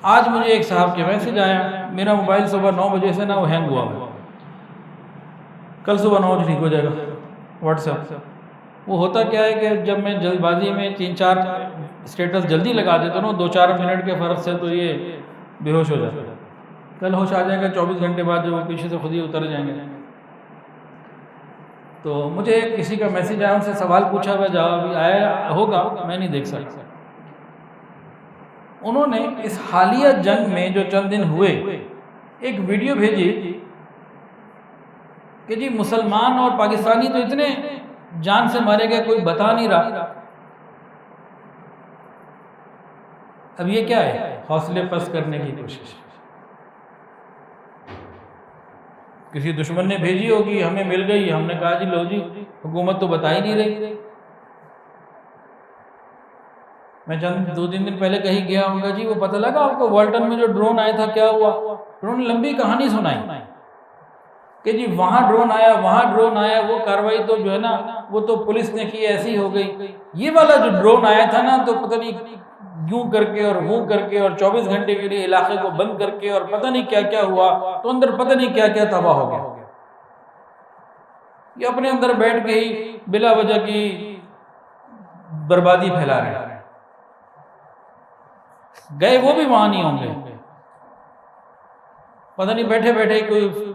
آج مجھے ایک صاحب کے میسج آیا، میرا موبائل صبح 9 بجے سے وہ ہینگ ہوا ہے، کل صبح 9 بجے ٹھیک ہو جائے گا. واٹس ایپ وہ ہوتا کیا ہے کہ جب میں جلد بازی میں 3-4 اسٹیٹس جلدی لگا دیتا ہوں 2-4 منٹ کے فرق سے تو یہ بے ہوش ہو جاتا ہے. کل ہوش آ جائے گا 24 گھنٹے بعد جو وہ پیچھے سے خود ہی اتر جائیں گے. تو مجھے کسی کا میسج آیا، ان سے سوال پوچھا ہوا، جواب آیا ہوگا میں نہیں دیکھ سکتا. انہوں نے اس حالیہ جنگ میں جو چند دن ہوئے ایک ویڈیو بھیجی کہ جی مسلمان اور پاکستانی تو اتنے جان سے مارے گئے کوئی بتا نہیں رہا. اب یہ کیا ہے؟ حوصلے پست کرنے کی کوشش. کسی دشمن نے بھیجی ہوگی، ہمیں مل گئی، ہم نے کہا جی لو جی حکومت تو بتا ہی نہیں رہی. میں چند 2-3 دن پہلے کہیں گیا ہوں گا، جی وہ پتہ لگا آپ کو والٹن میں جو ڈرون آیا تھا کیا ہوا؟ انہوں نے لمبی کہانی سنائی کہ جی وہاں ڈرون آیا، وہاں ڈرون آیا، وہ کاروائی تو جو ہے نا وہ تو پولیس نے کی ایسی ہو گئی. یہ والا جو ڈرون آیا تھا نا تو پتہ نہیں یوں کر کے اور وہ کر کے اور 24 گھنٹے کے لیے علاقے کو بند کر کے اور پتہ نہیں کیا کیا ہوا، تو اندر پتہ نہیں کیا کیا تباہ ہو گیا. یہ اپنے اندر بیٹھ کے ہی بلا وجہ کی بربادی پھیلا رہے ہیں. گئے وہ بھی وہاں نہیں ہوں گے، پتہ نہیں بیٹھے بیٹھے کوئی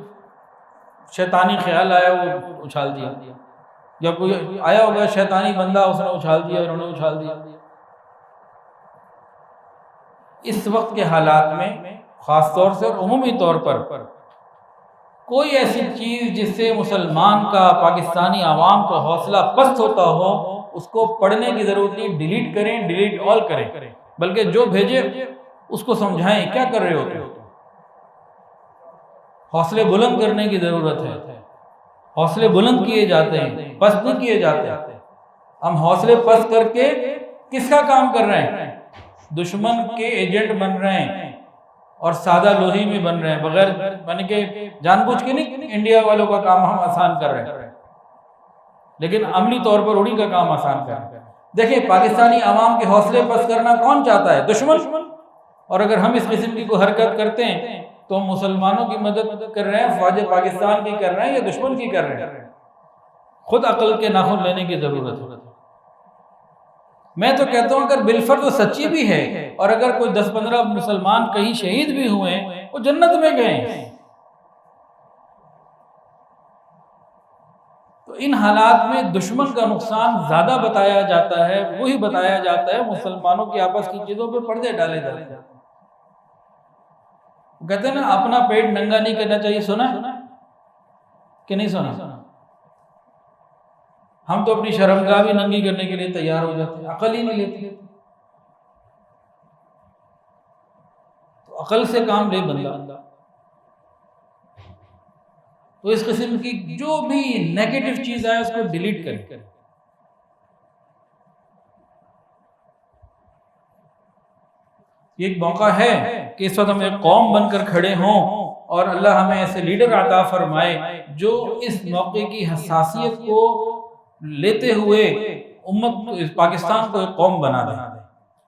شیطانی خیال آیا وہ اچھال دیا، یا کوئی آیا ہوگا شیطانی بندہ اس نے اچھال دیا، انہوں نے اچھال دیا. اس وقت کے حالات میں خاص طور سے اور عمومی طور پر کوئی ایسی چیز جس سے مسلمان کا، پاکستانی عوام کا حوصلہ پست ہوتا ہو اس کو پڑھنے کی ضرورت نہیں. ڈیلیٹ کریں، ڈیلیٹ آل کریں، بلکہ جو بھیجے اس کو سمجھائیں کیا کر رہے ہوتے ہو. حوصلے بلند کرنے کی ضرورت ہے. حوصلے بلند کیے جاتے ہیں، پست نہیں کیے جاتے. ہم حوصلے پست کر کے کس کا کام کر رہے ہیں؟ دشمن کے ایجنٹ بن رہے ہیں اور سادہ لوہی میں بن رہے ہیں، بغیر یعنی کہ جان بوجھ کے نہیں. انڈیا والوں کا کام ہم آسان کر رہے ہیں لیکن عملی طور پر انہی کا کام آسان کر رہے ہیں. دیکھیں پاکستانی عوام کے حوصلے پست کرنا کون چاہتا ہے؟ دشمن. اور اگر ہم اس قسم کی کوئی حرکت کرتے ہیں تو ہم مسلمانوں کی مدد کر رہے ہیں، فوج پاکستان کی کر رہے ہیں یا دشمن کی کر رہے ہیں؟ خود عقل کے ناخن لینے کی ضرورت ہے. میں تو کہتا ہوں اگر بالفرض سچی بھی ہے اور اگر کوئی 10-15 مسلمان کہیں شہید بھی ہوئے وہ جنت میں گئے. تو ان حالات میں دشمن کا نقصان زیادہ بتایا جاتا ہے، وہی بتایا جاتا ہے مسلمانوں کی آپس کی چیزوں پہ پردے ڈالے جاتے ہیں. کہتے ہیں نا اپنا پیٹ ننگا نہیں کرنا چاہیے. سنا کہ نہیں سنا؟ ہم تو اپنی شرمگاہ بھی ننگی کرنے کے لیے تیار ہو جاتے ہیں، عقل ہی نہیں لیتے. تو عقل سے کام لے بندہ. تو اس قسم کی جو بھی نیگیٹو چیز آئے اس کو ڈیلیٹ کریں. یہ ایک موقع ہے کہ اس وقت ہم ایک قوم بن کر کھڑے ہوں اور اللہ ہمیں ایسے لیڈر عطا فرمائے جو اس موقع کی حساسیت کو لیتے ہوئے امت پاکستان کو ایک قوم بنا دے،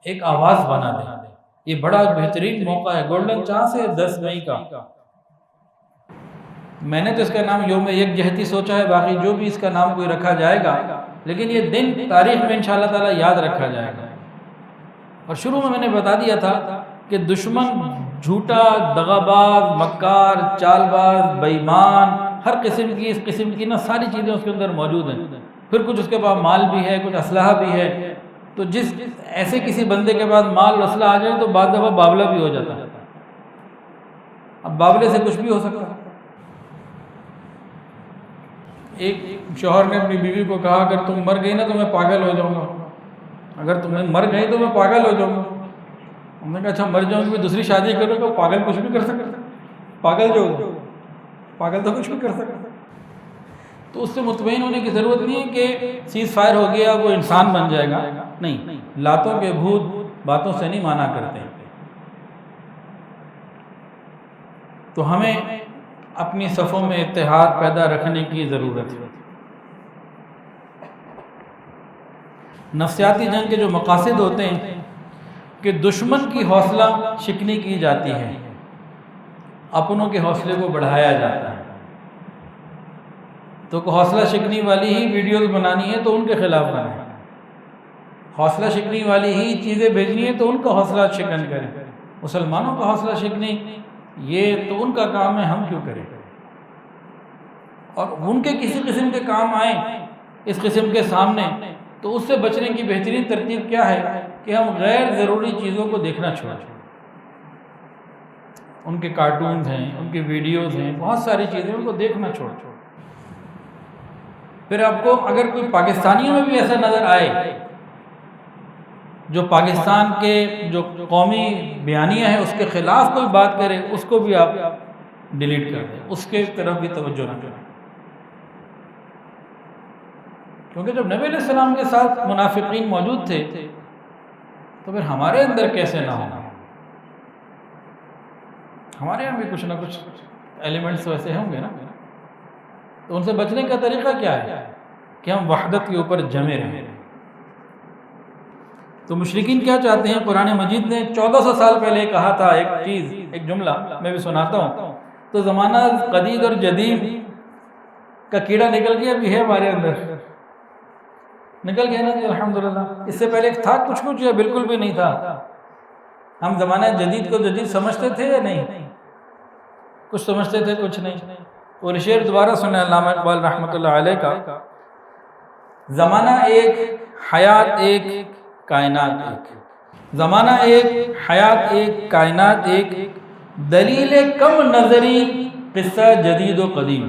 ایک آواز بنا دے. یہ بڑا بہترین موقع ہے. گولڈن چانس ہے 10 مئی کا. میں نے تو اس کا نام یوم یکجہتی سوچا ہے، باقی جو بھی اس کا نام کوئی رکھا جائے گا لیکن یہ دن تاریخ میں انشاءاللہ تعالی یاد رکھا جائے گا۔ اور شروع میں نے بتا دیا تھا کہ دشمن جھوٹا، دغاباز، مکار، چال باز، بے ایمان، ہر قسم کی اس قسم کی نا ساری چیزیں اس کے اندر موجود ہیں۔ پھر کچھ اس کے پاس مال بھی ہے، کچھ اسلحہ بھی ہے، تو جس ایسے کسی بندے کے پاس مال اور اسلحہ آ جائے تو بعض دفعہ بابلہ بھی ہو جاتا ہے۔ اب بابلے سے کچھ بھی ہو سکتا ہے۔ ایک شوہر نے اپنی بیوی کو کہا اگر تم مر گئی نا تو میں پاگل ہو جاؤں گا، اگر تم مر گئی تو میں پاگل ہو جاؤں گا۔ ہم نے کہا اچھا مر جاؤں گی دوسری شادی کرو گا، پاگل کچھ بھی کر سکتا ہے، پاگل جو ہو پاگل تو کچھ بھی کر سکتا ہے۔ تو اس سے مطمئن ہونے کی ضرورت نہیں ہے کہ سیز فائر ہو گیا وہ انسان بن جائے گا، نہیں، لاتوں کے بھوت باتوں سے نہیں مانا کرتے۔ تو ہمیں اپنی صفوں میں اتحاد پیدا رکھنے کی ضرورت ہے۔ نفسیاتی جنگ کے جو مقاصد ہوتے ہیں کہ دشمن کی حوصلہ شکنی کی جاتی ہے، اپنوں کے حوصلے کو بڑھایا جاتا ہے۔ تو حوصلہ شکنی والی ہی ویڈیوز بنانی ہے تو ان کے خلاف بنائیں، حوصلہ شکنی والی ہی چیزیں بھیجنی ہے تو ان کا حوصلہ شکن کریں۔ مسلمانوں کا حوصلہ شکنی یہ تو ان کا کام ہے، ہم کیوں کریں؟ اور ان کے کسی قسم کے کام آئیں اس قسم کے سامنے تو اس سے بچنے کی بہترین ترتیب کیا ہے کہ ہم غیر ضروری چیزوں کو دیکھنا چھوڑیں۔ ان کے کارٹونز ہیں، ان کی ویڈیوز ہیں، بہت ساری چیزیں ان کو دیکھنا چھوڑیں۔ پھر آپ کو اگر کوئی پاکستانیوں میں بھی ایسا نظر آئے جو پاکستان کے جو قومی بیانیہ ہے اس کے خلاف کوئی بات کرے، اس کو بھی آپ ڈیلیٹ کر دیں، اس کے طرف بھی توجہ نہ کریں۔ کیونکہ جب نبی علیہ السلام کے ساتھ منافقین موجود تھے تو پھر ہمارے اندر کیسے نہ ہونا؟ ہمارے یہاں بھی کچھ نہ کچھ ایلیمنٹس ویسے ہوں گے نا۔ تو ان سے بچنے کا طریقہ کیا ہے کہ ہم وحدت کے اوپر جمے رہیں۔ تو مشرکین کیا چاہتے ہیں؟ قرآن مجید نے 1400 سال پہلے کہا تھا ایک چیز، ایک جملہ میں بھی سناتا ہوں۔ تو زمانہ قدید اور جدید کا کیڑا نکل گیا بھی ہے ہمارے اندر، نکل گیا نا جی الحمدللہ۔ اس سے پہلے تھا کچھ یا بالکل بھی نہیں تھا؟ ہم زمانہ جدید کو جدید سمجھتے تھے یا نہیں؟ کچھ سمجھتے تھے، کچھ نہیں۔ اور شعر دوبارہ سنیں علامہ اقبال رحمۃ اللہ علیہ کا، زمانہ ایک حیات ایک کائنات ایک، زمانہ ایک حیات ایک کائنات ایک، دلیل کم نظری قصہ جدید و قدیم۔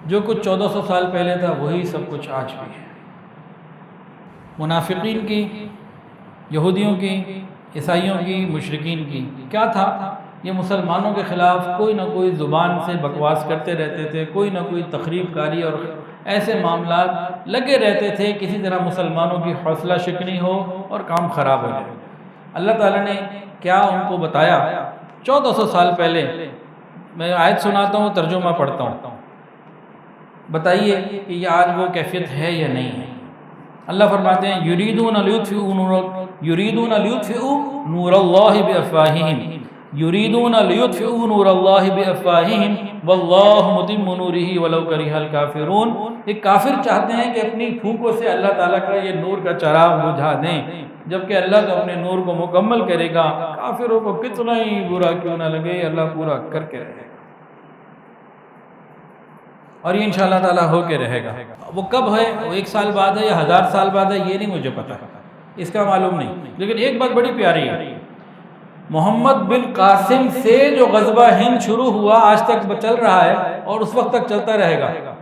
جو کچھ 1400 سال پہلے تھا وہی سب کچھ آج بھی ہے۔ منافقین کی، یہودیوں کی، عیسائیوں کی، مشرکین کی کیا تھا؟ یہ مسلمانوں کے خلاف کوئی نہ کوئی زبان سے بکواس کرتے رہتے تھے، کوئی نہ کوئی تخریب کاری اور ایسے معاملات لگے رہتے تھے، کسی طرح مسلمانوں کی حوصلہ شکنی ہو اور کام خراب ہو جائے۔ اللہ تعالیٰ نے کیا ان کو بتایا 1400 سال پہلے؟ میں آیت سناتا ہوں، ترجمہ پڑھتا ہوں، بتائیے کہ یہ آج وہ کیفیت ہے یا نہیں ہے۔ اللہ فرماتے ہیں یریدون لیطفئوا نور اللہ بافواہہم، یریدون لیطفئوا نور اللہ بافواہہم واللہ متم نورہ ولو کرہ الکافرون۔ ایک کافر چاہتے ہیں کہ اپنی پھونکوں سے اللہ تعالیٰ کا یہ نور کا چراغ بجھا دیں، جبکہ اللہ تو اپنے نور کو مکمل کرے گا، کافروں کو کتنا ہی برا کیوں نہ لگے اللہ پورا کر کے رہے گا، اور یہ انشاءاللہ تعالیٰ ہو کے رہے گا۔ وہ کب ہے؟ وہ 1 سال بعد ہے یا 1000 سال بعد ہے، یہ نہیں مجھے پتا، اس کا معلوم نہیں۔ لیکن ایک بات بڑی پیاری ہے، محمد بن قاسم سے جو غزوہ ہند شروع ہوا آج تک چل رہا ہے اور اس وقت تک چلتا رہے گا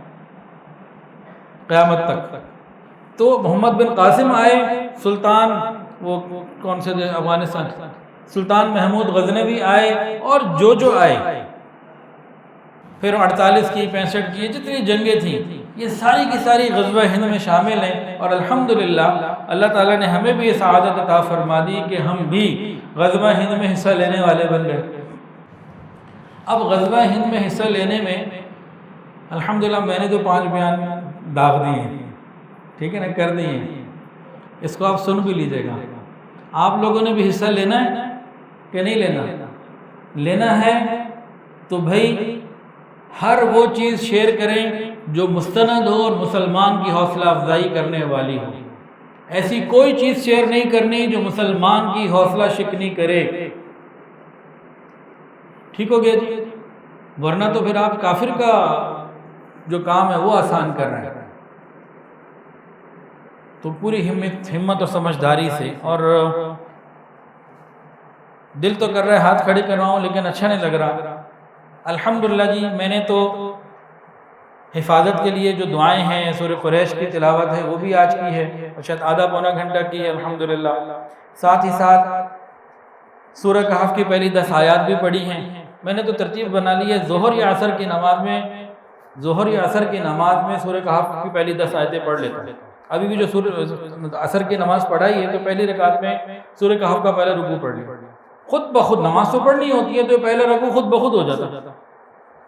قیامت تک۔ تو محمد بن قاسم آئے، سلطان وہ کون سے افغانستان، سلطان محمود غزنوی آئے، اور جو آئے، پھر 48 کی 65 کی جتنی جنگیں تھیں یہ ساری کی ساری غزوہ ہند میں شامل ہیں، اور الحمدللہ اللہ تعالیٰ نے ہمیں بھی یہ سعادت عطا فرما دی کہ ہم بھی غزوہ ہند میں حصہ لینے والے بن گئے۔ اب غزوہ ہند میں حصہ لینے میں الحمدللہ میں نے تو 5 بیان داغ دیے ہیں، ٹھیک ہے نا، کر دیے ہیں، اس کو آپ سن بھی لیجئے گا۔ آپ لوگوں نے بھی حصہ لینا ہے کہ نہیں لینا؟ لینا ہے تو بھائی ہر وہ چیز شیئر کریں جو مستند ہو اور مسلمان کی حوصلہ افزائی کرنے والی ہو. ایسی کوئی چیز شیئر نہیں کرنی جو مسلمان کی حوصلہ شکنی کرے. ٹھیک ہو گیا جی؟ ورنہ تو پھر آپ کافر کا جو کام ہے وہ آسان کر رہے ہیں. تو پوری ہمت اور سمجھداری سے، اور دل تو کر رہا ہے ہاتھ کھڑے کر رہا ہوں لیکن اچھا نہیں لگ رہا. الحمدللہ جی میں نے تو حفاظت کے لیے جو دعائیں ہیں، سورہ قریش کی تلاوت ہے وہ بھی آج کی ہے، اور شاید آدھا پونا گھنٹہ کی ہے الحمدللہ. ساتھ ہی ساتھ سورہ کہف کی پہلی 10 آیات بھی پڑھی ہیں. میں نے تو ترتیب بنا لی ہے، ظہر یا عصر کی نماز میں سورہ کہف کی پہلی 10 آیتیں پڑھ لیتا ہوں. ابھی بھی جو سورہ عصر کی نماز پڑھائی ہے تو پہلی رکعت میں سورہ کہف کا پہلا رکوع پڑھ لیا. خود بخود نماز تو پڑھنی ہوتی ہے تو پہلا رکوع خود بخود ہو جاتا.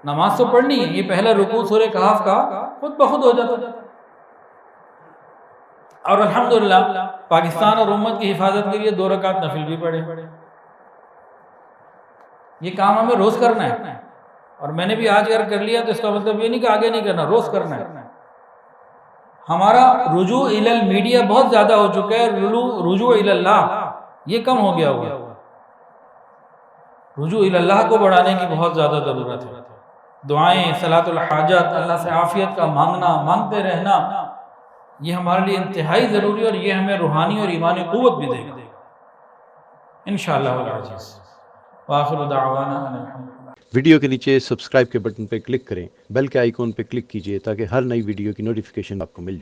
نماز تو پڑھنی ہے، یہ پہلا رکوع سورہ کہف کا خود بخود ہو جاتا. اور الحمدللہ پاکستان اور امت کی حفاظت کے لیے 2 رکعت نفل بھی پڑھے. یہ کام ہمیں روز کرنا ہے، اور میں نے بھی آج اگر کر لیا تو اس کا مطلب یہ نہیں کہ آگے نہیں کرنا، روز کرنا ہے. ہمارا رجوع الی المیڈیا بہت زیادہ ہو چکا ہے، رجوع الی اللہ یہ کم ہو گیا ہوا. رجوع الی اللہ کو بڑھانے کی بہت زیادہ ضرورت ہے. دعائیں، صلاۃ الحاجت، اللہ سے عافیت کا مانگنا، مانگتے رہنا، یہ ہمارے لیے انتہائی ضروری ہے، اور یہ ہمیں روحانی اور ایمانی قوت بھی دے گا انشاءاللہ العزیز. وآخر دعوانا ان الحمد للہ. ویڈیو کے نیچے سبسکرائب کے بٹن پہ کلک کریں، بیل کے آئیکن پہ کلک کیجئے تاکہ ہر نئی ویڈیو کی نوٹیفیکیشن آپ کو مل جائے.